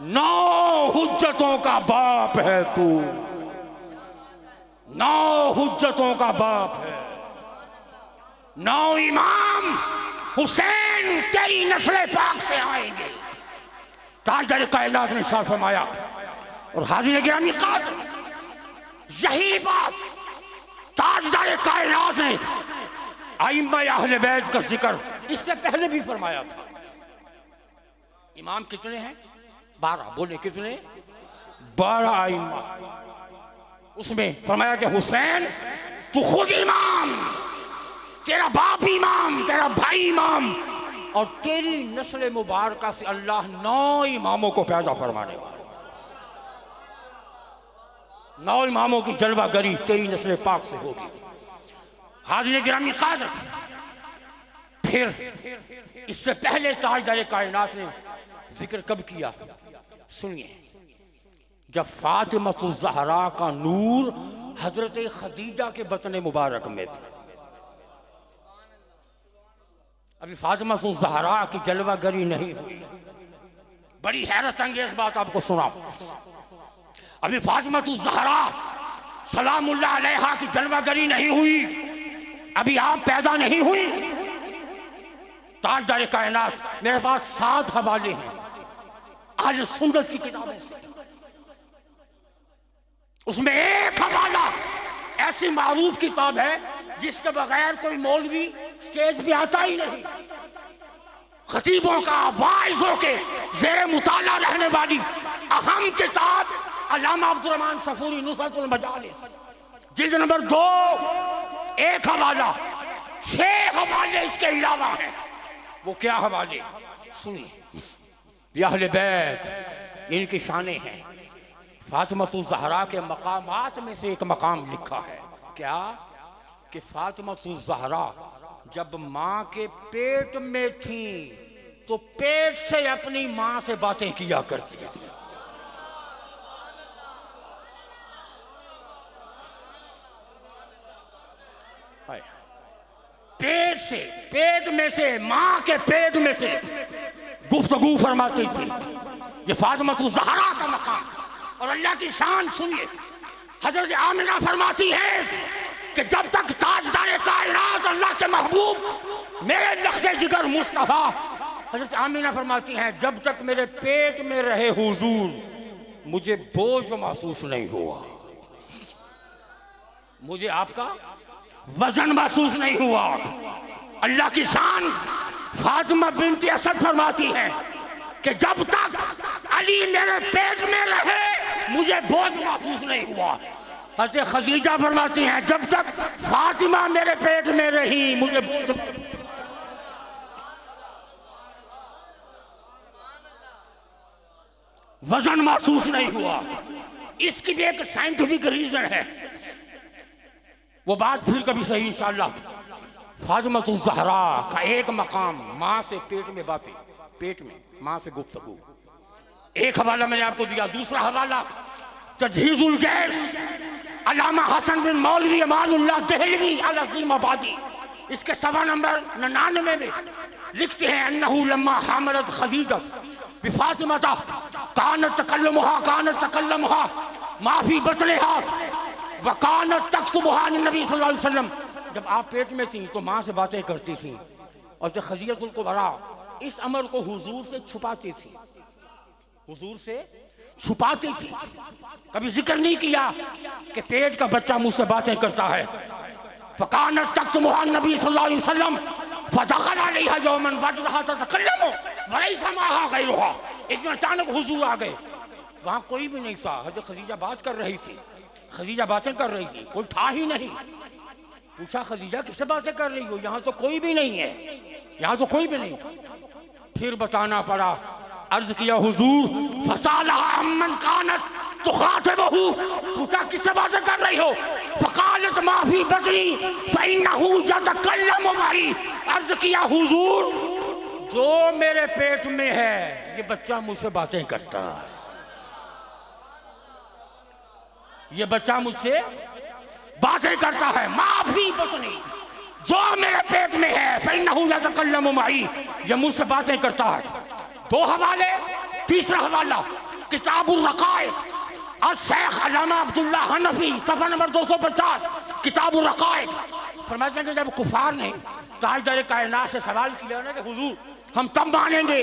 9 हुज्जतों का बाप है तू, 9 हुज्जतों का बाप है। 9 इमाम हुसैन तेरी नस्ल पाक से आएंगे। ताजदार कायनात ने साथ फरमाया। और हाज़िर गिरामी कद्र, यही बात ताजदार कायनात ने आइम्मा अहले बैत का जिक्र इससे पहले भी फरमाया था। इमाम कितने हैं? 12। बोले कितने? 12 आइम्मा। उसमें फरमाया कि हुसैन तू खुद इमाम, तेरा बाप इमाम, तेरा भाई इमाम, और तेरी नस्ल मुबारका से अल्लाह 9 इमामों को पैदा फरमाने वाला। 9 इमामों की जलवागरी तेरी नस्ल पाक से होगी। हाज़िर गिरामी कद्र, फिर इससे पहले ताजदार कायनात ने जिक्र कब किया? सुनिए, जब फातिमा ज़हरा का नूर हजरत खदीजा के बतन मुबारक में था। अभी फातिमा ज़हरा की जलवागरी नहीं हुई। बड़ी हैरत अंगेज बात आपको सुनाऊं। अभी फातिमा ज़हरा सलामुल्लाह अलैहा की जलवागरी नहीं हुई, अभी आप पैदा नहीं हुई। ताजदार कायनात, मेरे पास 7 हवाले हैं आज सुन्नत की किताबों से। उसमें एक हवाला ऐसी मारूफ किताब है जिसके बगैर कोई मौलवी स्टेज पे आता ही नहीं। खतीबों का वाइजों के ज़ेरे मुताला रहने वाली अहम किताब अल्लामा अब्दुर्रहमान सफूरी नुसरतुल मजालिस जिल्द नंबर 2, 1 हवाला, 6 हवाले इसके अलावा हैं। वो क्या हवाले सुनिए। या अहले बैत इनकी शानें हैं। फातिमतुल ज़हरा के मकामात में से एक मकाम लिखा है क्या कि फातिमतुल ज़हरा जब माँ के पेट में थी तो पेट से अपनी माँ से बातें किया करती थी। पेट से, पेट में से, माँ के पेट में से गुफ्तगू फरमाती थी। ये फातिमतुल ज़हरा का मकाम। और अल्लाह की शान सुनिए। हजरत आमिना फरमाती है कि जब तक ताजदार कायनात अल्लाह के महबूब मेरे लख्ते जिगर मुस्तफा, हजरत आमिना फरमाती हैं जब तक मेरे पेट में रहे हुजूर मुझे बोझ महसूस नहीं हुआ, मुझे आपका वजन महसूस नहीं हुआ। अल्लाह की शान फातिमा बिनती असद फरमाती है कि जब तक अली मेरे पेट में रहे मुझे बोझ महसूस नहीं हुआ। हज़रत खदीजा फरमाती हैं जब तक फातिमा मेरे पेट में रही मुझे बोझ वजन महसूस नहीं हुआ। इसकी भी एक साइंटिफिक रीजन है, वो बात फिर कभी सही इंशाअल्लाह। फातिमतुल ज़हरा का एक मकाम माँ से पेट में बातें, पेट में माँ से गुफ्तगू। एक हवाला मैंने आपको दिया। दूसरा हवाला तजहीजुल जैश अल्लामा हसन बिन मौलवी अमानुल्लाह दहलवी अल अज़ीम आबादी, इसके 7 नंबर 99 में लिखते हैं अन्नहु लम्मा हमलत खदीजा बिफातिमता कानत तकल्लमुहा माफी बतलेहा वकानत तक्तुबुहा नबी सल्लल्लाहु अलैहि वसल्लम। जब आप पेट में थी तो माँ से बातें करती थी और जब खदीजतुल कुबरा इस अमर को हुजूर से छुपाती थी, हुजूर से छुपाती थी। कभी जिक्र नहीं किया कि पेट का बच्चा मुझसे बातें करता है। फकानत तक्तुबुहा नबी सल्लल्लाहु अलैहि वसल्लम फदखल अलैहा यौमन वजदहा ततकल्लमु वलैसा माहा गैरुहा। एक दिन अचानक हुजूर आ गए, वहाँ कोई भी नहीं था। हज़रत खदीजा बात कर रही थी, खदीजा बातें कर रही थी, कोई था ही नहीं। पूछा खदीजा किससे बातें कर रही हो, यहाँ तो कोई भी नहीं है, यहाँ तो कोई भी नहीं। फिर बताना पड़ा। अर्ज किया हुजूर फसालहा अम्मन कानत तुखातिबहु, पूछा किससे बातें कर रही हो। फकालत माफी बदनी फइन्नहु यतकल्लमु मई। अर्ज किया हुजूर जो मेरे पेट में है ये बच्चा मुझसे बातें करता है, ये बच्चा मुझसे बातें करता है। माफी बतनी जो मेरे पेट में है फइन्नहु यतकल्लमु मई, ये मुझसे बातें करता है। 2 हवाले। तीसरा हवाला किताबुल रकाइक शेख अल्लामा अब्दुल्ला हनफी, सफ़ा नंबर 250, किताबुल रकाइक। फरमाते हैं कि जब कुफार ने ताजदार कायनात से सवाल किया ना कि हुजूर हम तब मानेंगे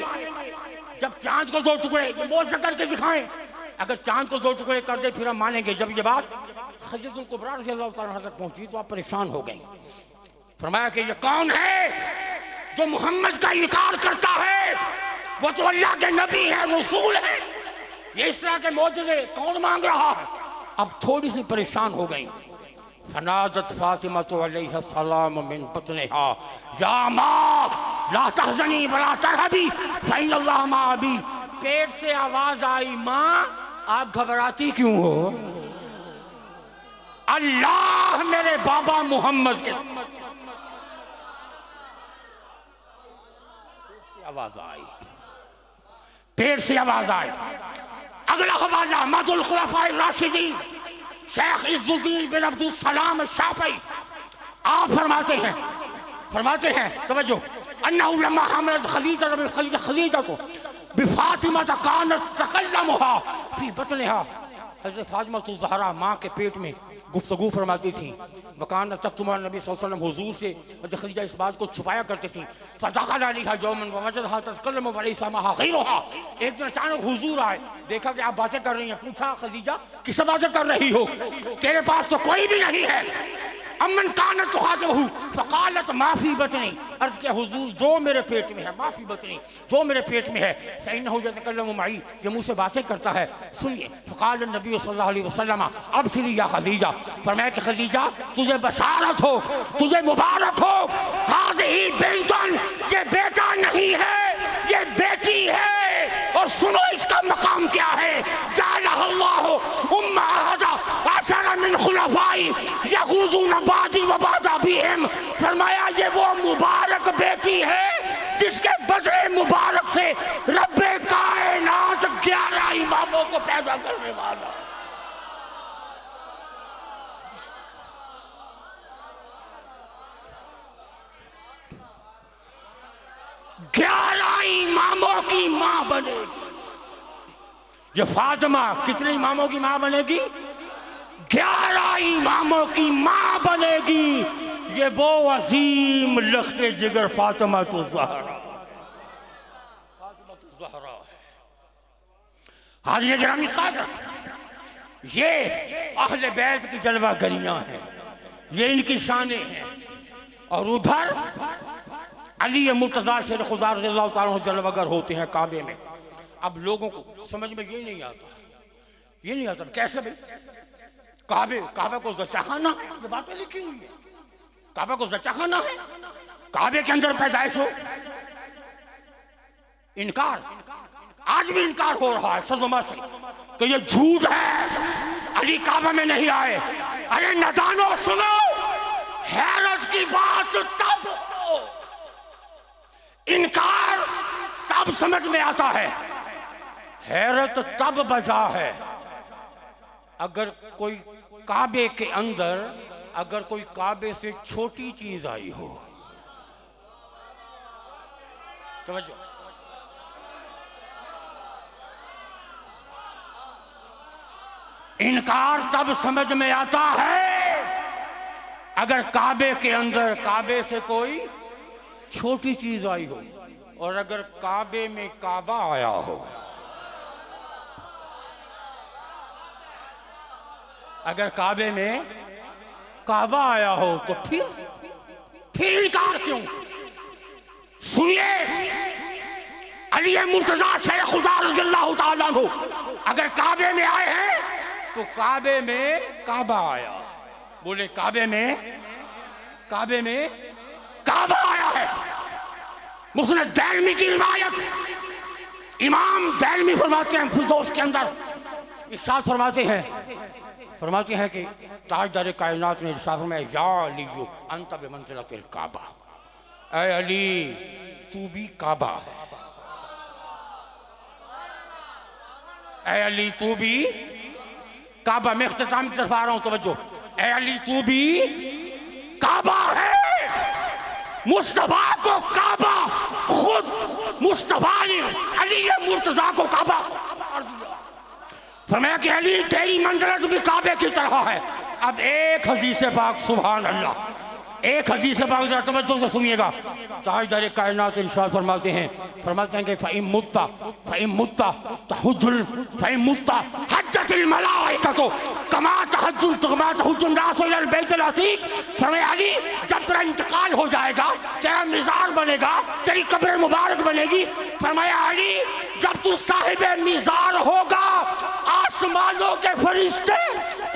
जब चांद को 2 टुकड़े बोल से करके दिखाएं, अगर चांद को 2 टुकड़े कर दे फिर हम मानेंगे। जब ये बात खदीजतुल कुबरा रज़ियल्लाहु तआला तक पहुंची तो आप परेशान हो गए। फरमाया कि ये कौन है जो मोहम्मद का इनकार करता है, वो तो अल्लाह के नबी है, रसूल है, ये इस तरह के मौजूदे कौन मांग रहा है। अब थोड़ी सी परेशान हो गई। फनादत फातिमतु अलैहा सलाम मिन बतनिहा या माँ ला तहज़नी वला तरहबी फ़इन्नल्लाह माअबी। पेट से आवाज आई माँ आप घबराती क्यों हो, अल्लाह मेरे बाबा मोहम्मद के। आवाज आई, पेट से आवाज आई। अगला हवाला मदुल खुलफाए राशिदीन शेख इज़्ज़ुद्दीन बिन अब्दुल सलाम शाफ़ी, आप फरमाते हैं तवज्जो अन्नहु लम्मा हमलत खदीजा को बिफातिमा कानत तकल्लमुहा फी बतनिहा। हज़रत फातिमतुल ज़हरा माँ के पेट में गुफ्तगू फरमाती थी। वकानत तक्तुबुहा नबी सल्लल्लाहु अलैहि वसल्लम, हुजूर से हज़रत खदीजा इस बात को छुपाया करती थी। फदखल अलैहा यौमन ववजदहा ततकल्लमु वलैसा माहा गैरुहा। एक दिन अचानक हुजूर आए, देखा कि आप बातें कर रही हैं। पूछा खदीजा किससे बातें कर रही हो, तेरे पास तो कोई भी नहीं है। अमन कानत तुखातिबहु फ़क़ालत माफ़ी बतनी, अर्ज़ किया हुज़ूर जो मेरे पेट में है, माफ़ी बतनी जो मेरे पेट में है, फ़इन्नहु यतकल्लमु मई, ये मुझसे बातें करता है। सुनिए, फ़क़ाल नबी सल्लल्लाहु अलैहि वसल्लम अब्शिरी या खदीजा, फरमाया कि खदीजा तुझे बशारत हो, तुझे मुबारक हो, हाज़िही बिन्तुन, ये बेटा नहीं है, ये बेटी है। और सुनो इसका मकाम क्या है, जालहल्लाहु उम्मा अहदा अशरा मिन खुलफाई यखूदून बादी व बादा बिहिम, फरमाया ये वो मुबारक बेटी है जिसके बदले मुबारक से रब्बे कायनात 11 इमामों को पैदा करने वाला। इमामों की मां बनेगी ये फातिमा। कितने इमामों की मां बनेगी? 11 इमामों की मां बनेगी। ये वो अजीम लख्ते जिगर फातिमा तो ज़हरा है। हाज़िर गिरामी क़ादर, ये अहले बैत की जलवा गरियां हैं, ये इनकी शानें हैं। और उधर अली मुर्तज़ा शेर खुदा रज़ियल्लाहु ताला अन्हु जलवागर होते हैं काबे में। अब लोगों को समझ में ये नहीं आता, ये नहीं आता कैसे भाई काबे को ज़चाखाना, ये बातें लिखी हुई है, काबे को ज़चाखाना है, काबे के अंदर पैदाइश हो। इनकार, आज भी इनकार हो रहा है सदमा से कि ये झूठ है, अली काबा में नहीं आए। अरे नादानो सुनो, हैरत की बात तब हो, इनकार तब समझ में आता है, हैरत तब बजा है अगर कोई काबे के अंदर, अगर कोई काबे से छोटी चीज आई हो। समझो, इनकार तब समझ में आता है अगर काबे के अंदर काबे से कोई छोटी चीज आई हो, और अगर काबे में काबा आया हो, अगर काबे में काबा आया हो तो फिर इनकार क्यों? सुनिए, अली मुर्तज़ा शेर खुदा रज़ियल्लाहु ताला अन्हु अगर काबे में आए हैं तो काबे में काबा आया। बोले काबे में काबा आया है। मुस्नद दैलमी की रिवायत, इमाम दैलमी फरमाते हैं फिरदौस के अंदर, इरशाद फरमाते हैं कि ताजदार कायनात ने इरशाद फरमाया, या अली अंत बिमंज़िलतिल काबा, ऐ अली तू भी काबा है, ऐ अली तू भी काबा। मैं इख्तिताम की तरफ आ रहा हूं, तवज्जो, ऐ अली तू भी काबा है। मुस्तफा को काबा, खुद मुस्तफा ने अली मुर्तज़ा को काबा फरमाया कि अली तेरी मंज़िलत भी काबे की तरह है। अब एक हदीस पाक, सुभान अल्लाह, एक हदीस पाक जरा तवज्जो से सुनिएगा। ताजदार कायनात इरशाद फरमाते हैं कि फ़इन मुत्ता हज्जतिल मलाइकतु कमा तहज्जुन नासु इलल बैतिल अतीक। फरमाया अली जब तेरा इंतकाल हो जाएगा, तेरा मिज़ार बनेगा, तेरी कब्र मुबारक बनेगी। फरमाया अली जब तू साहिब मिज़ार होगा, आसमानों के फरिश्ते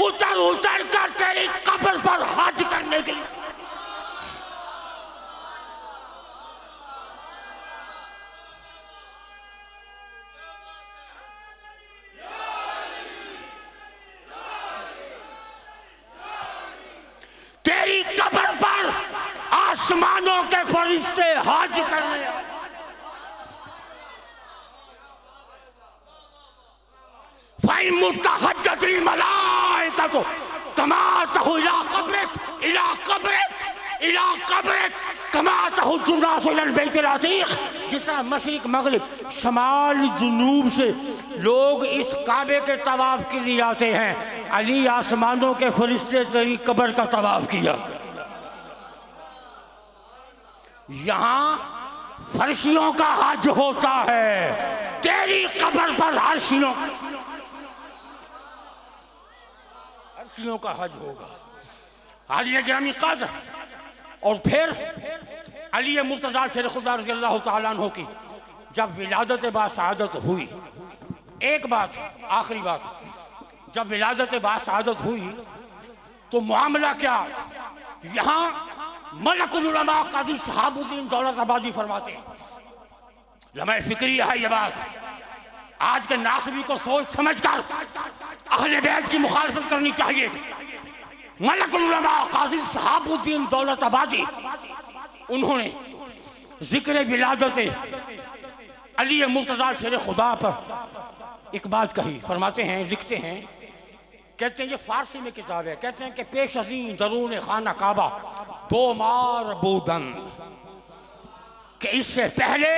उतर कर तेरी कब्र पर हज करने के लिए। तेरी कब्र पर आसमानों के फरिश्ते हज करने। फ़इन मुत्ता हज्जतिल मलाइकतु कमा तहु इला कब्रिक कमा तहज्जुन नासु इलल बैतिल अतीक। जिस तरह मशरिक मगरिब शमाल जुनूब से लोग इस काबे के तवाफ के लिए आते हैं, अली आसमानों के फरिश्ते तेरी कब्र का तवाफ किया। यहाँ फर्शियों का हज होता है, तेरी कब्र पर अर्शियों का हज होगा। आलिया गिरामी कद्र। और फिर अली मुर्तज़ा शेर खुदा रज़ी अल्लाह तआला अन्हु की जब विलादत बासआदत हुई, एक बात आखिरी बात, जब विलादत बासआदत हुई तो मामला क्या, यहाँ मलकुल उलमा काजी शहाबुद्दीन दौलताबादी फरमाते हैं, लम्हे फिक्री है ये बात, आज के नासबी को सोच समझ कर अहले बैत की मुखालफत करनी चाहिए। मलकुल उलमा काजी शहाबुद्दीन दौलताबादी उन्होंने जिक्र विलादत अली मुर्तज़ा शेर खुदा पर एक बात कही, फरमाते हैं, लिखते हैं, कहते हैं ये फारसी में किताब है, कहते हैं कि पेश अज़ीं दरून खाना काबा दो मार बूदन, कि इससे पहले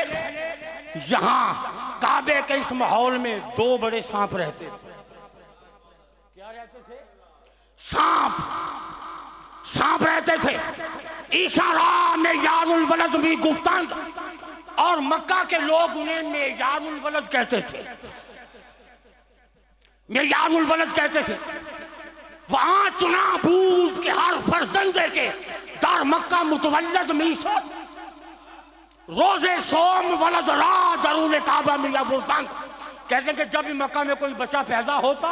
यहाँ काबे के इस माहौल में दो बड़े सांप रहते थे। क्या रहते थे? सांप, सांप रहते थे। इशारा में यारुल वलद भी गुफ्तान, और मक्का के लोग उन्हें मेयारुल वलद कहते थे, मेयारुल वलद कहते थे। वहां चुनाबूद के हर फर्जंदे के दार मक्का मुतवल्लद मीसा रोजे सोम वलद रा दरूल काबा मिया बुल्तान, कहते हैं कि जब भी मक्का में कोई बच्चा पैदा होता,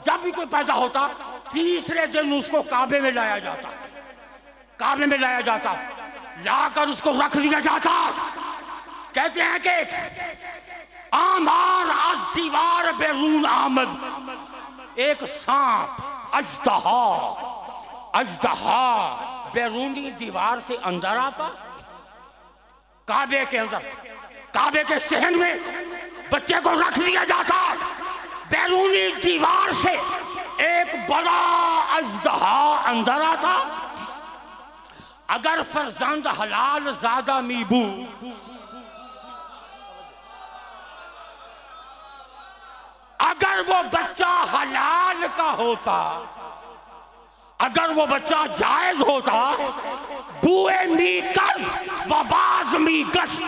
जब भी कोई पैदा होता, तीसरे दिन उसको काबे में लाया जाता, काबे में लाया जाता, लाकर उसको रख लिया जाता। कहते हैं कि आमार आज दीवार बैरून आमद, एक सांप अजदहा, अजदहा बैरूनी दीवार से अंदर आता, काबे के अंदर, काबे के सहन में बच्चे को रख लिया जाता। बैरूनी दीवार से एक बड़ा अजदहा अंदर आता। अगर फरजंद हलाल ज़ादा मीबू, अगर वो बच्चा हलाल का होता, अगर वो बच्चा जायज होता, बुए मी कर वबाज मी गश्त,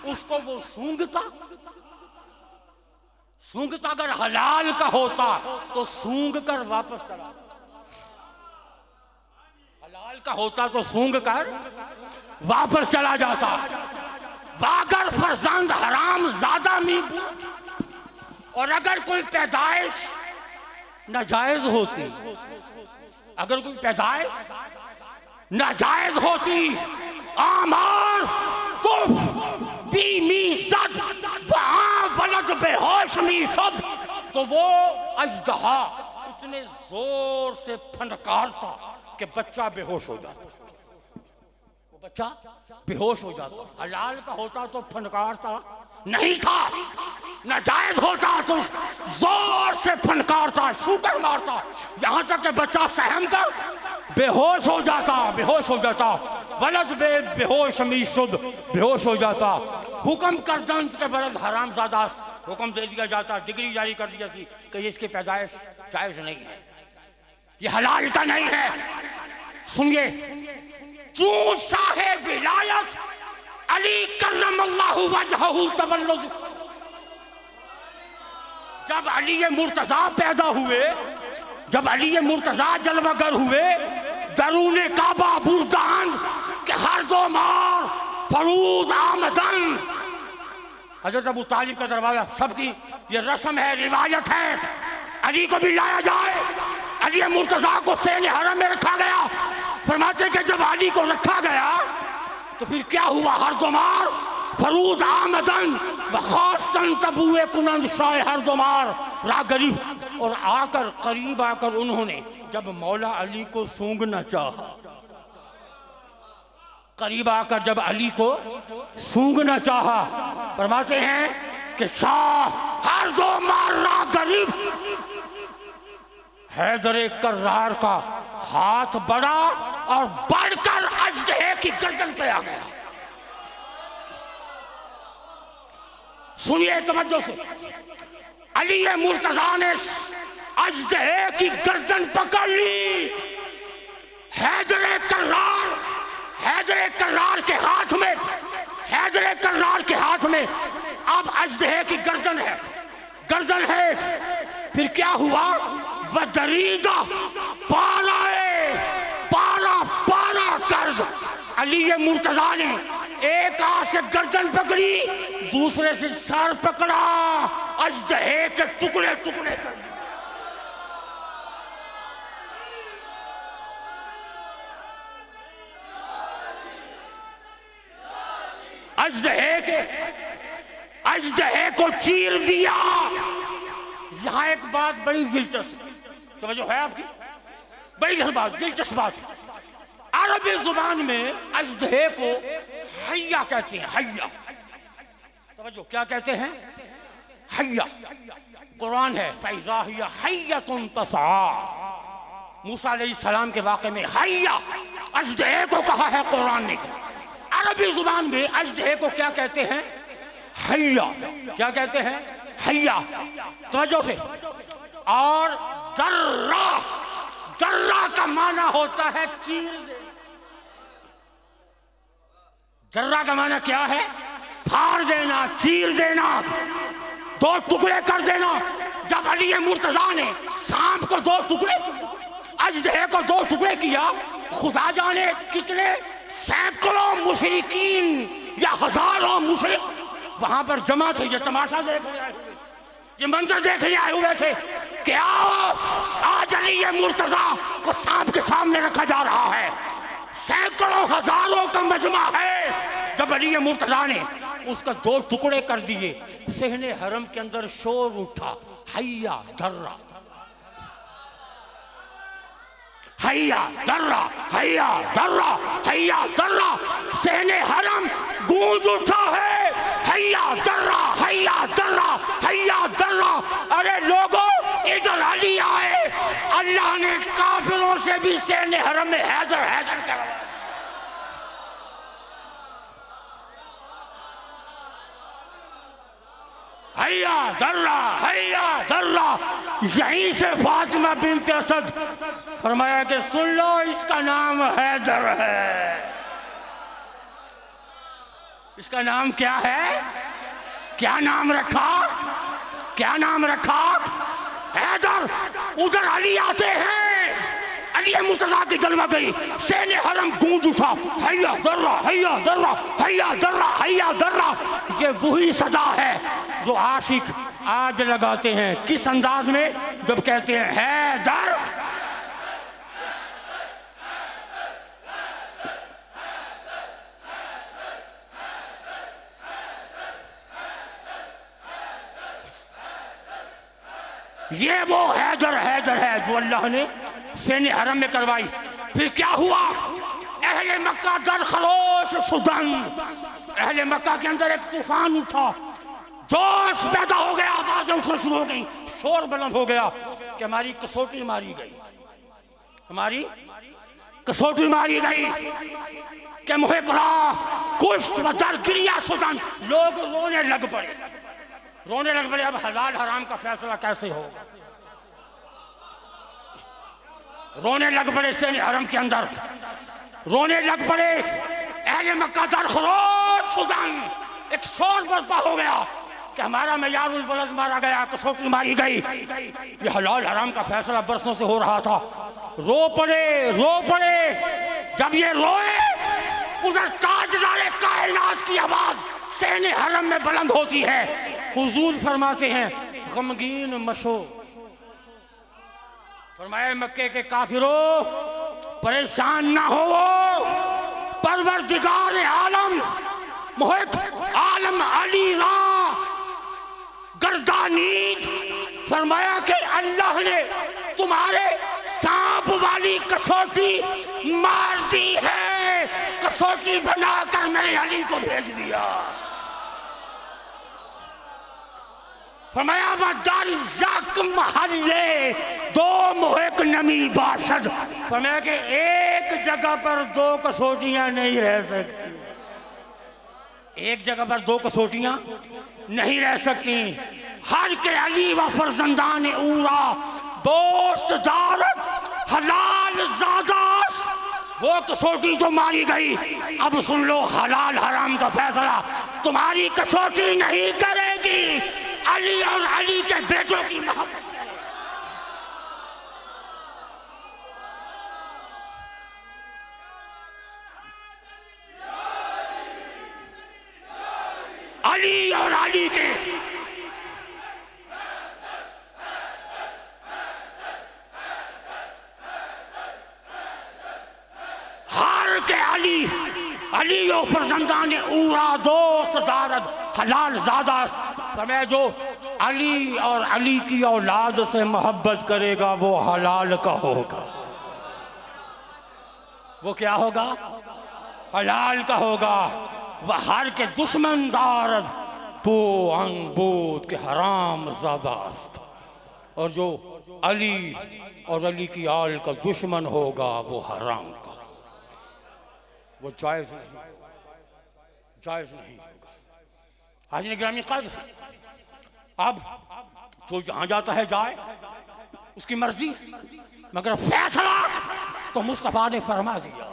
उसको वो सूंघता, सूंघता। अगर हलाल का होता तो सूंघ कर वापस चला, हलाल का होता तो सूंघ कर वापस चला जाता। वागर फरजंद हराम ज़्यादा मीबू, और अगर कोई पैदाइश नाजायज होती, अगर कोई पैदाइश नाजायज होती, आमार कुफ बीमी सद वहां वलद बेहोश मी सब, तो वो अजदहा इतने जोर से फनकारता कि बच्चा बेहोश हो जाता, वो बच्चा बेहोश हो जाता। हलाल का होता तो फनकारता नहीं था, नाजायज होता तो जोर से फनकारता, शूकर मारता, यहां तक कि बच्चा सहम कर बेहोश हो जाता, बेहोश हो जाता। वलद बेहोश मी शुद्ध, बेहोश हो जाता। हुक्म कर दंत के वलद हराम ज़ादा, हुक्म दे दिया जाता, डिग्री जारी कर दी जाती कि इसकी पैदाइश जायज नहीं है, ये हलाल का नहीं है। सुनिए, तू साहेब विलायत अली कर्रमल्लाहु वजहहु तवल्लुद, जब अली मुर्तज़ा पैदा हुए, जब अली मुर्तज़ा जलवागर हुए, दरूने काबा बुरदान के हर दो मार फरूद आमदन, हजरत अबू तालिब का दरवाजा, सबकी ये रस्म है, रिवायत है, अली को भी लाया जाए। अली मुर्तज़ा को सेने हरम में रखा गया। फरमाते कि जब अली को रखा गया तो फिर क्या हुआ, हर दो मार फरूद आमदन व खास्तन तबुए कुनंद शाह हर दो मार रा गरीब, और आकर करीब आकर उन्होंने जब मौला अली को सूंघना चाहा, करीब आकर जब अली को सूंघना चाहा, फरमाते हैं कि शाह हर दो मार रा गरीब, हैदर कर्रार का हाथ बढ़ा और बढ़कर अजदहे की गर्दन पे आ गया। सुनिए तवज्जो से, अली मुर्तज़ा ने अजदहे की गर्दन पकड़ ली। हैदर कर्रार, हैदर कर्रार के हाथ में, हैदर कर्रार के हाथ में अब अजदहे की गर्दन है, गर्दन है। फिर क्या हुआ, वह दरीदा अली मुर्तजा ने एक हाथ से गर्दन पकड़ी, दूसरे से सर पकड़ा, अजदहे के टुकड़े टुकड़े कर दिए। अजदहे को चीर दिया। यहां एक बात बड़ी दिलचस्प तो जो है आपकी, बड़ी दिलचस्प बात, अरबी जुबान में अजदहे को हय्या कहते हैं। हय्या, तो क्या कहते हैं? हय्या। कुरान है फैज़ा हिया हय्यतुन तसआ, मूसा अलैहिस्सलाम के वाक़े में हय्या अजदहे को कहा है कुरान ने। अरबी जुबान में अजदहे को क्या कहते हैं? हय्या। क्या कहते हैं? हय्या। तवज्जो से। और दर्रा, दर्रा का माना होता है चीर देना। दर्रा का माना क्या है? फाड़ देना, चीर देना, दो टुकड़े कर देना। जब अली मुर्तजा ने सांप को दो टुकड़े, अजदहे को दो टुकड़े किया, खुदा जाने कितने सैकड़ों मुशरिकीन या हजारों मुशरिक वहां पर जमा थे। ये तमाशा देखने आए हुए, ये मंजर देखने आए हुए थे। क्या आज अली मुर्तजा को सांप के सामने रखा जा रहा है? सैकड़ों हजारों का मजमा है। जब अली मुर्तजा ने उसका दो टुकड़े कर दिए, सहने हरम के अंदर शोर उठा, हय्या दर्रा, हय्या दर्रा, हय्या दर्रा, हय्या दर्रा। सहने हरम गूंज उठा है, हय्या दर्रा, हय्या दर्रा, हय्या दर्रा। अरे लोगों, इधर अली आए। अल्लाह ने काफिरों से भी सहने हरम में हैदर हैदर करवाया। हय्या दर्रा, हय्या दर्रा। यहीं से फातिमा बिन्त असद फरमाया कि सुन लो, इसका नाम हैदर है। इसका नाम क्या है? क्या नाम रखा? क्या नाम रखा? हैदर। उधर अली आते हैं, अली मुर्तजा की जलवा गई, सेने हरम गूंज उठा, हय्या दर्रा, हय्या दर्रा, हय्या दर्रा, हय्या दर्रा। ये वही सदा है जो आशिक आज लगाते हैं। किस अंदाज में? जब कहते हैं हैदर। ये वो हैदर हैदर है जो अल्लाह ने सेने हरम में करवाई। फिर क्या हुआ? अहले मक्का दर खलोश सुदन, अहले मक्का के अंदर एक तूफान उठा, जोश पैदा हो गया, आवाजें उठना शुरू हो गई, शोर बुलंद हो गया कि हमारी कसौटी मारी गई, हमारी कसौटी मारी गई कि मुहकरा कुश्त बदर गिरिया सुदन। लोग रोने लग पड़े, रोने लग पड़े। अब हलाल हराम का फैसला कैसे होगा? रोने लग पड़े सेने हरम के अंदर, रोने लग पड़े। अहले मक्का दर खलोश सुदन, एक शोर बर्पा हो गया कि हमारा मयारुल वलद मारा गया, कसौटी मारी गई। ये हलाल हराम का फैसला बरसों से हो रहा था। रो पड़े, रो पड़े। जब ये रोए, उधर ताजदारे कायनात की आवाज सेने हरम में बुलंद होती है। हुजूर फरमाते हैं गमगीन मशो, फरमाए मक्के के काफिरों परेशान ना हो, परवरदिगार आलम मुहित आलम अली रा गर्दानीद फरमाया कि अल्लाह ने तुम्हारे सांप वाली कसौटी मार दी है, कसौटी बनाकर मेरे अली को भेज दिया। फरमाया वदार याक महल्ले दो मुहिक नमी बाशद, फरमाया कि एक जगह पर दो कसौटियां नहीं रह सकती, एक जगह पर दो कसौटियां नहीं रह सकती। हर के अली व फरजंदान ऊरा दोस्त दारत हलाल ज़ादास, वो कसौटी तो मारी गई। अब सुन लो, हलाल हराम का फैसला तुम्हारी कसौटी नहीं करेगी, अली और अली के बेटों की मोहब्बत। अली और अली के हार के अली अली और फरजंदान उरा दोस्त दारद हलाल ज़ादा। फरमाया जो अली और अली की औलाद से मोहब्बत करेगा वो हलाल का होगा। वो क्या होगा? हलाल का होगा। वह हर के दुश्मन दारद तो अंगबूत के हराम ज़ादास्त। और जो अली और अली की आल का दुश्मन होगा वो हराम का, वो जायज़ नहीं, जायज़ नहीं होगा। आज ने गिरामी कद्र, अब जो जहां जाता है जाए, उसकी मर्जी, मगर फैसला तो मुस्तफ़ा ने फरमा दिया,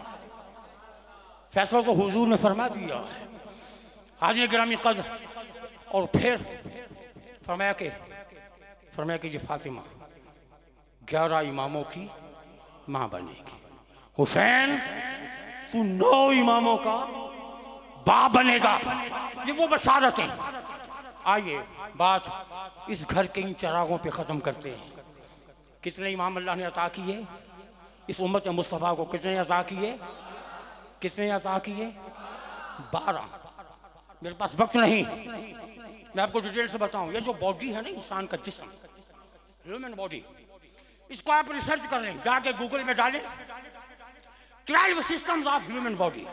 फैसला तो हुजूर ने फरमा दिया है। आज ने गिरामी कद्र, और फिर फरमाया कि ये फातिमा 11 इमामों की माँ बनेगी। हुसैन तू 9 इमामों का बाप बनेगा। ये वो बशारतें। आइए बात इस घर के इन चिरागों पे ख़त्म करते हैं। कितने इमाम अल्लाह ने अता किए इस उम्मत मुस्तफ़ा को? कितने अता किए? कितने अता किए? 12। मेरे पास वक्त नहीं, मैं आपको डिटेल से बताऊं। ये जो बॉडी है ना, इंसान का जिस्म, ह्यूमन बॉडी, इसको आप रिसर्च कर लें, जाके गूगल में डालें 12 सिस्टम्स ऑफ ह्यूमन बॉडी।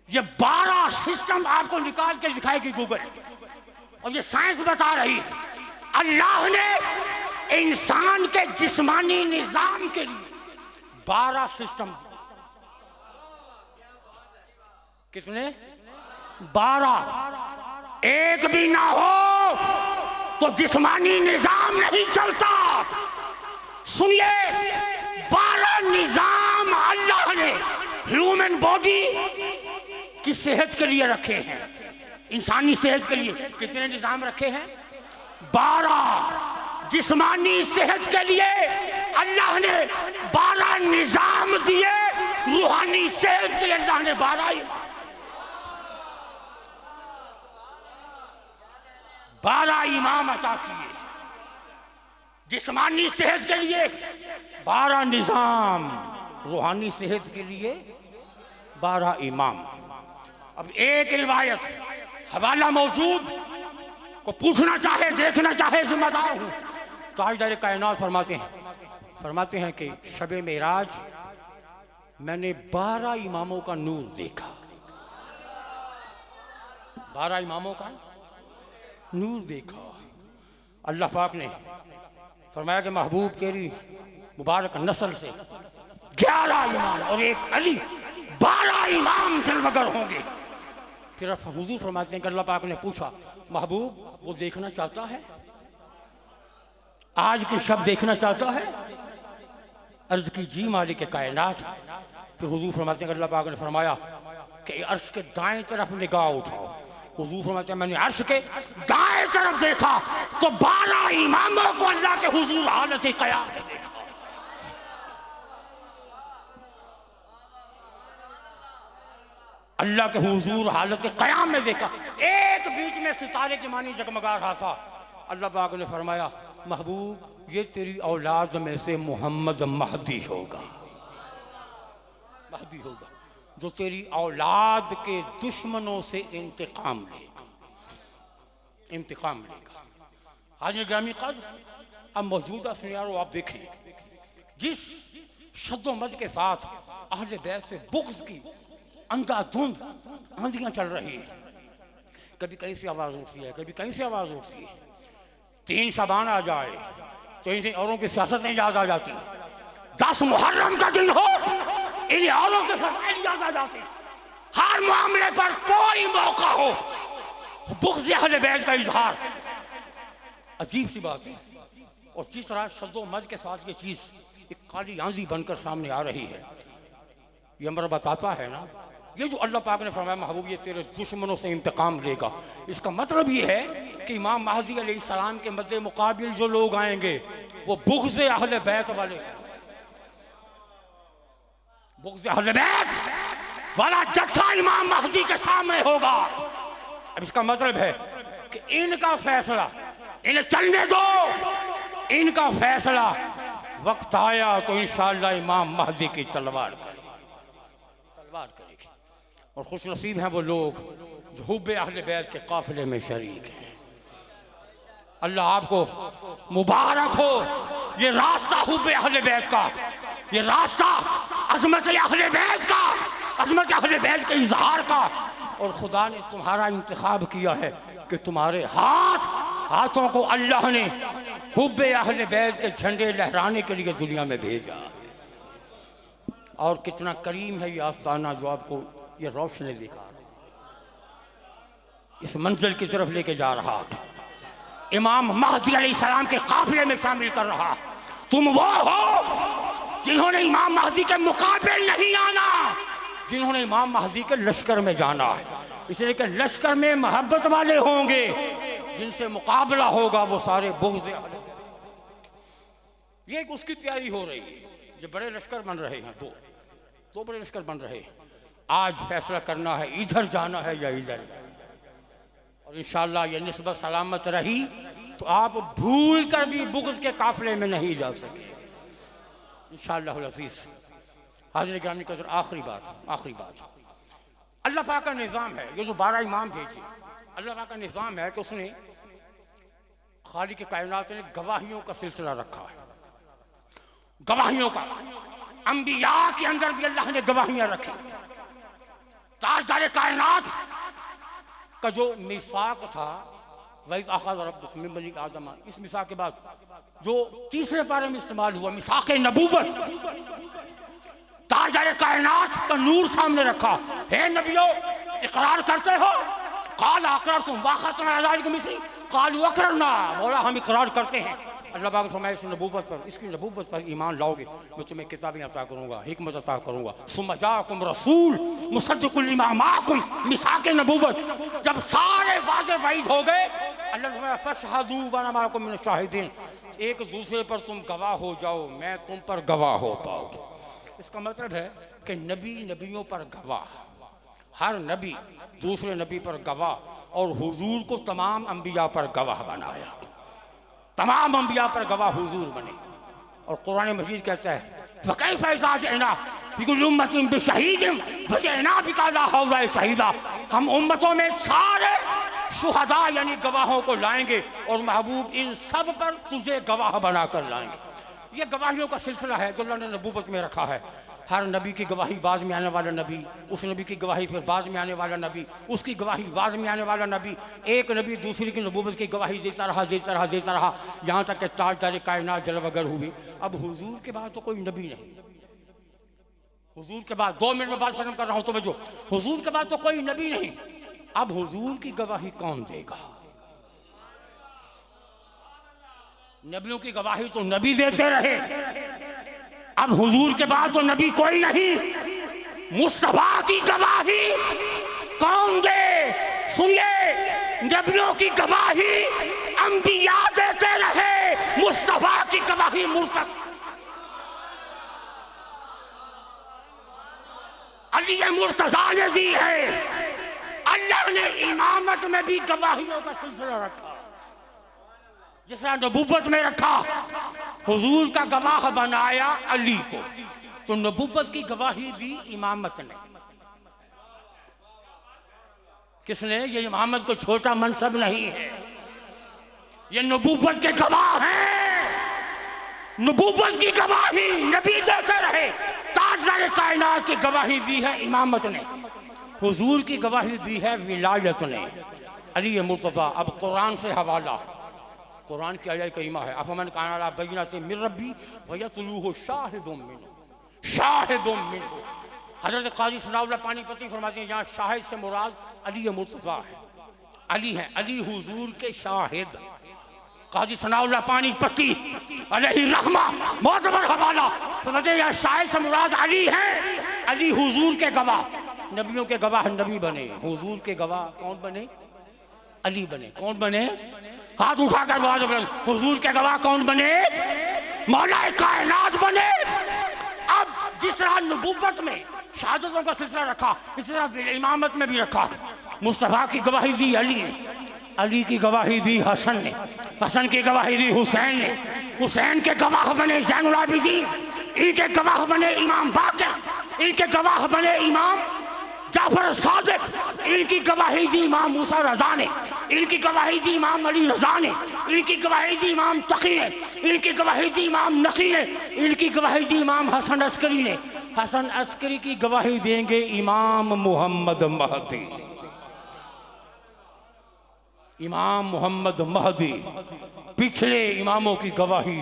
ये 12 सिस्टम आपको निकाल के दिखाएगी गूगल, और ये साइंस बता रही है अल्लाह ने इंसान के जिस्मानी निजाम के लिए 12 सिस्टम। कितने? 12। एक भी ना हो तो जिस्मानी निजाम नहीं चलता। सुनिए, 12 निजाम अल्लाह ने ह्यूमन बॉडी की सेहत के लिए रखे हैं, इंसानी सेहत के लिए। कितने निजाम रखे हैं? 12। जिस्मानी सेहत के लिए अल्लाह ने 12 निजाम दिए, रूहानी सेहत के लिए अल्लाह ने 12 इमाम अता किए। जिस्मानी सेहत के लिए 12 निजाम, रूहानी सेहत के लिए 12 इमाम। अब एक रिवायत, हवाला मौजूद, को पूछना चाहे देखना चाहे जिम्मेदार हूं। ताजदार कायनात फरमाते हैं कि शबे मेराज मैंने 12 इमामों का नूर देखा। 12 इमामों का नूर देखा। अल्लाह पाक ने फरमाया कि महबूब तेरी मुबारक नस्ल से 11 इमाम और एक अली, 12 इमाम जलवगर होंगे। फिर हुजूर फरमाते हैं कि अल्लाह पाक ने पूछा, महबूब वो देखना चाहता है? आज के शब देखना चाहता है? अर्ज की जी मालिक कायनात। फिर हुजूर फरमाते हैं कि अल्लाह पाक ने फरमाया कि अर्श के दाएं तरफ निगाह उठाओ। हुजूर फरमाते हैं मैंने अर्श के दाएं तरफ देखा तो 12 इमामों को अल्लाह के हुजूर हालत क़याम में देखा। अल्लाह के हुजूर हालत क़याम में देखा। एक बीच में सितारे की मानी जगमगा रहा था। अल्लाह पाक ने फरमाया, महबूब ये तेरी औलाद में से मोहम्मद महदी होगा, महदी होगा, जो तेरी औलाद के दुश्मनों से इंतकाम लेगा, इंतकाम लेगा। आज ग्रामी कद्र, अब मौजूदा सिनारियो आप देखें, जिस शद्दोमद के साथ अहले बैत से बुग़्ज़ की अंधाधुंध आंधियां चल रही है। कभी कहीं से आवाज उठती है, कभी कहीं से आवाज उठती है। 3 शबान आ जाए तो इन औरों की सियासत नहीं याद आ जाती। 10 मुहर्रम का दिन हो, इन औरों के फज़ाइल याद आ जाते। हर मामले पर कोई मौका हो, बुग़्ज़ अहले बैत का इजहार। अजीब सी बात है। और जिस तरह शद्दोमद के साथ ये चीज़ एक काली आंधी बनकर सामने आ रही है, ये अमर बताता है ना, ये जो अल्लाह पाक ने फरमाया महबूब ये तेरे दुश्मनों से इंतकाम लेगा, इसका मतलब ये है कि इमाम महदी अलैहिस्सलाम के मद्दे मुकाबिल जो लोग आएंगे वो बुग़्ज़ अहले बैत वाले, बुग़्ज़ अहले बैत वाला जत्था इमाम महदी के सामने होगा। अब इसका मतलब है कि इनका फैसला, इन्हें चलने दो, इनका फैसला वक्त आया तो इंशाअल्लाह इमाम महदी की तलवार करेगी। और खुश नसीब हैं वो लोग जो हुब्बे अहले बैत के काफिले में शरीक हैं। अल्लाह आपको मुबारक हो। ये रास्ता हुब्बे अहले बैत का, ये रास्ता अज़मत अहले बैत का, अज़मत अहले बैत के इजहार का। और खुदा ने तुम्हारा इंतखाब किया है कि तुम्हारे हाथों को अल्लाह ने हुब्बे अहले बैत के झंडे लहराने के लिए दुनिया में भेजा। और कितना करीम है ये आस्ताना जो आपको ये रोशनी दिखा रहा, इस मंजिल की तरफ लेके जा रहा, इमाम महदी अलैहिस्सलाम के काफिले में शामिल कर रहा। तुम वो हो जिन्होंने इमाम महदी के मुकाबले नहीं आना, जिन्होंने इमाम महदी के लश्कर में जाना है। इसलिए कि लश्कर में मोहब्बत वाले होंगे, जिनसे मुकाबला होगा वो सारे बुग़्ज़। ये उसकी तैयारी हो रही है। ये बड़े लश्कर बन रहे हैं, दो बड़े लश्कर बन रहे हैं। आज फैसला करना है इधर जाना है या इधर। और इंशाअल्लाह ये निस्बत सलामत रही तो आप भूल कर भी बुग़्ज़ के काफिले में नहीं जा सके इंशाअल्लाह अज़ीज़। हाज़िर गिरामी का आखिरी बात अल्लाह पाक का निज़ाम है। ये जो 12 इमाम भेजे, अल्लाह पाक का निज़ाम है कि उसने खालिक़ कायनात ने गवाहियों का सिलसिला रखा है। गवाहियों का, अंबिया के अंदर भी अल्लाह ने गवाहियां रखी। ताजदार कायनात का जो मिसाक था, वही अख़ज़ रब्बुकुम मिन बनी आदम, इस मिसाक के बाद जो तीसरे पारे में इस्तेमाल हुआ मिसाक नबूवत, ताजदार कायनात का नूर सामने रखा। हे नबियों, इकरार करते हो? काल अक़ररतुम वाक़अतुन अला ज़ालिकुम मिस्ली क़ालू अक़ररना, मौला हम इकरार करते हैं। अल्लाह पाक फरमाए इस नबूवत पर, इसकी नबूवत पर ईमान लाओगे मैं तुम्हें किताबें अता करूँगा, हिकमत अता करूँगा। सुम्मा जाअकुम रसूल मुसद्दिक़ुल लिमा माअकुम, मिसाक नबूवत। जब सारे वादे वईद हो गए, अल्लाह ने फरमाया फशहदू व अना माअकुम मिनश शाहिदीन, एक दूसरे पर तुम गवाह हो जाओ, मैं तुम पर गवाह होता हूँ। इसका मतलब है कि नबी नबियों पर गवाह, हर नबी दूसरे नबी पर गवाह, और हुजूर को तमाम अंबिया पर गवाह बनाया, तमाम अंबिया पर गवाह हुजूर बने। और कुरान मजीद कहता है फ़कैफ़ इज़ा जिअना बिकुल्लि उम्मतिन बिशहीदिन वजिअना बिका अला हाउलाए शहीदा, हम उम्मतों में सारे शुहदा यानी गवाहों को लाएंगे और महबूब इन सब पर तुझे गवाह बनाकर लाएंगे। ये गवाहियों का सिलसिला है जो अल्लाह ने नबूवत में रखा है। हर नबी की गवाही बाद में आने वाला नबी, उस नबी की गवाही फिर बाद में आने वाला नबी, उसकी गवाही बाद में आने वाला नबी, एक नबी दूसरी की नबूवत की गवाही देता रहा यहाँ तक कि ताजदार कायनात जलवगर हुई। अब हुजूर के बाद तो कोई नबी नहीं, हुजूर के बाद 2 मिनट में बात खत्म कर रहा हूँ तो जो हुजूर के बाद तो कोई नबी नहीं। अब हुजूर की गवाही कौन देगा? नबियों की गवाही तो नबी देते रहे, अब हुजूर के बाद तो नबी कोई नहीं। मुस्तफा की गवाही कौन दे? सुनिए, नबियों की गवाही अंबिया देते रहे, मुस्तफा की गवाही मुर्तद अली मुर्तज़ा ने दी है। अल्लाह ने इमामत में भी गवाहियों का सिलसिला रखा, जिस तरह नबूवत में रखा। हुजूर का गवाह बनाया अली को, तो नबूवत की गवाही दी इमामत ने। किसने? ये इमामत को छोटा मनसब नहीं है, ये नबूवत के गवाह हैं। नबूवत की गवाही नबी देते रहे, ताजदार कायनात की गवाही दी है इमामत ने, हुजूर की गवाही दी है विलायत ने, अली मुर्तज़ा। अब कुरान से हवाला, कुरान की आयत करीमा है अफमन कान अला बय्यिनतिन मिन रब्बी व यतलूहु शाहिदुम मिन्हु। हज़रत क़ाज़ी सनाउल्लाह पानीपती फरमाते हैं यहाँ शाहिद से मुराद अली मुर्तज़ा है, अली है, अली हुजूर के शाहिद। क़ाज़ी सनाउल्लाह पानीपती अलैहि रहमा मोतबर हवाला फरमाते हैं यहाँ शाहिद से मुराद अली है, अली हुजूर के गवाह। नबियों के गवाह नबी बने, हुजूर के गवाह कौन बने? अली बने। कौन बने? हाथ उठाकर बात करें, हुजूर के गवाह कौन बने? मौला कायनात बने। अब जिस तरह नबूवत में शहादतों का सिलसिला रखा, इस तरह इमामत में भी रखा। मुस्तफ़ा की गवाही दी अली ने, अली की गवाही दी हसन ने, हसन की गवाही दी हुसैन ने, हुसैन के गवाह बने ज़ैनुल आबिदीन, इनके गवाह बने इमाम बाक़िर, इनके गवाह बने इमाम जाफर सादिक, इनकी गवाही दी इमाम मूसा रज़ा ने, इनकी गवाही दी इमाम अली रज़ा ने, इनकी गवाही दी इमाम तकी ने, इनकी गवाही दी इमाम नकी ने, इनकी गवाही दी इमाम हसन अस्करी ने। हसन अस्करी की गवाही देंगे इमाम मोहम्मद महदी, इमाम मोहम्मद महदी पिछले इमामों की गवाही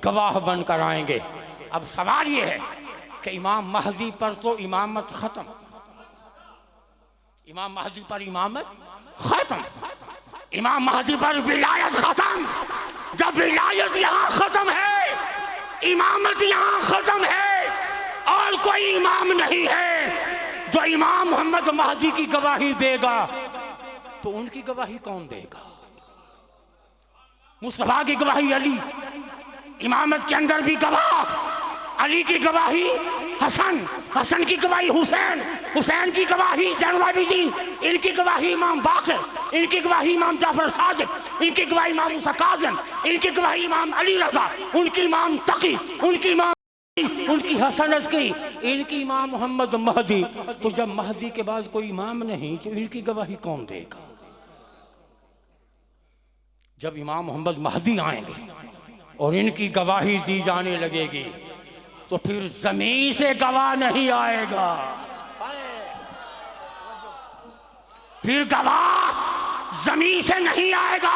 गवाह बनकर आएंगे। अब सवाल ये है कि इमाम महदी पर तो इमामत खत्म, इमाम महदी पर इमामत खत्म, इमाम महदी पर विलायत खत्म। जब विलायत यहाँ खत्म है, इमामत यहाँ खत्म है और कोई इमाम नहीं है जो इमाम मोहम्मद महदी की गवाही देगा, तो उनकी गवाही कौन देगा? मुस्तफा की गवाही अली, इमामत के अंदर भी गवाह, अली की गवाही हसन, हसन की गवाही हुसैन, हुसैन की गवाही ज़ैनुल आबिदीन, इनकी गवाही इमाम बाक़िर, इनकी गवाही इमाम जाफर सादिक, इनकी गवाही इमाम मूसा काज़िम, इनकी गवाही इमाम अली रज़ा, उनकी इमाम तकी, उनकी इमाम, उनकी हसन अस्करी, इनकी इमाम मोहम्मद महदी। तो जब महदी के बाद कोई इमाम नहीं तो इनकी गवाही कौन देगा? जब इमाम मोहम्मद महदी आएंगे और इनकी गवाही दी जाने लगेगी तो फिर ज़मीन से गवाह नहीं आएगा, फिर गवाह ज़मीन से नहीं आएगा,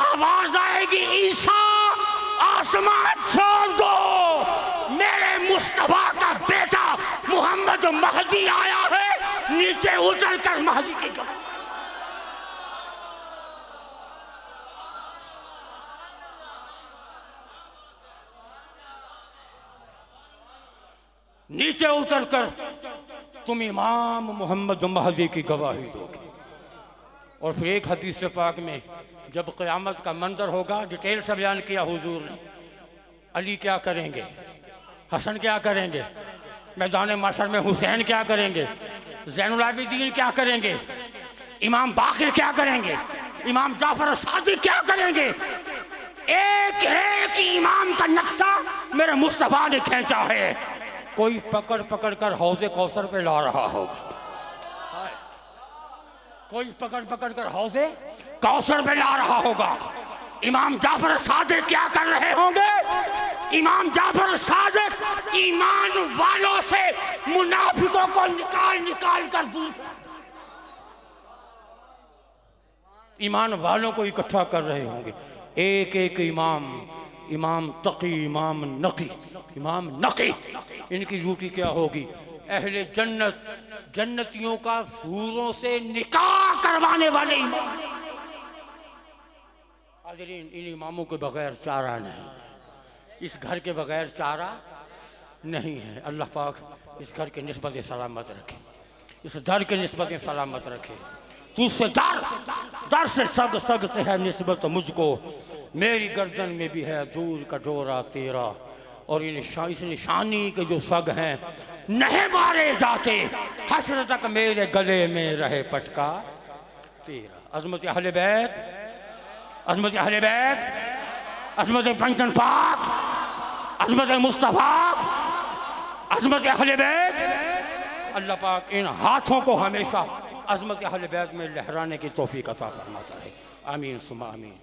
आवाज आएगी ईसा आसमान छोड़ दो, मेरे मुस्तफा का बेटा मोहम्मद महदी आया है, नीचे उतर कर महदी की गवाही। नीचे उतरकर तुम इमाम मोहम्मद महदी की गवाही दोगे। और फिर एक हदीस पाक में जब क़यामत का मंजर होगा, डिटेल से बयान किया हुजूर ने, अली क्या करेंगे, हसन क्या करेंगे, मैदान माशर में हुसैन क्या करेंगे, ज़ैनुल आबिदीन क्या करेंगे, इमाम बाक़िर क्या करेंगे, इमाम जाफर सादिक क्या करेंगे। एक एक इमाम का नक्शा मेरे मुस्तफ़ा ने खींचा है। कोई पकड़ पकड़ कर हौज़े कौसर पे ला रहा होगा, कोई पकड़ पकड़ कर हौज़े कौसर पे ला रहा होगा। इमाम जाफर सादिक क्या कर रहे होंगे? इमाम जाफर सादिक ईमान वालों से मुनाफिकों को निकाल निकाल कर दूर, ईमान वालों को इकट्ठा कर रहे होंगे। एक एक इमाम, इमाम तकी, इमाम नकी, इमाम नकी, इनकी ड्यूटी क्या होगी? अहले जन्नत, जन्नतियों का सूरों से निकाह करवाने वाले इमाम। हाज़रीन, इन इमामों के बगैर चारा नहीं, इस घर के बगैर चारा नहीं है। अल्लाह पाक इस घर के निस्बत सलामत रखे, इस दर के निस्बत सलामत रखे। तू से दर, दर से सग, सग से है निस्बत मुझको, मेरी गर्दन में भी है दूर का डोरा तेरा। और इस निशानी के जो सग हैं नहीं मारे जाते, हश्र तक मेरे गले में रहे पटका तेरा। अज़मत अहले बैत, अज़मत अहले बैत, अज़मत पंचन पाक, अज़मत मुस्तफ़ा, अज़मत अहले बैत। अल्लाह पाक इन हाथों को हमेशा अज़मत अहले बैत में लहराने की तौफीक अता फरमाता है। आमीन सुमा आमीन।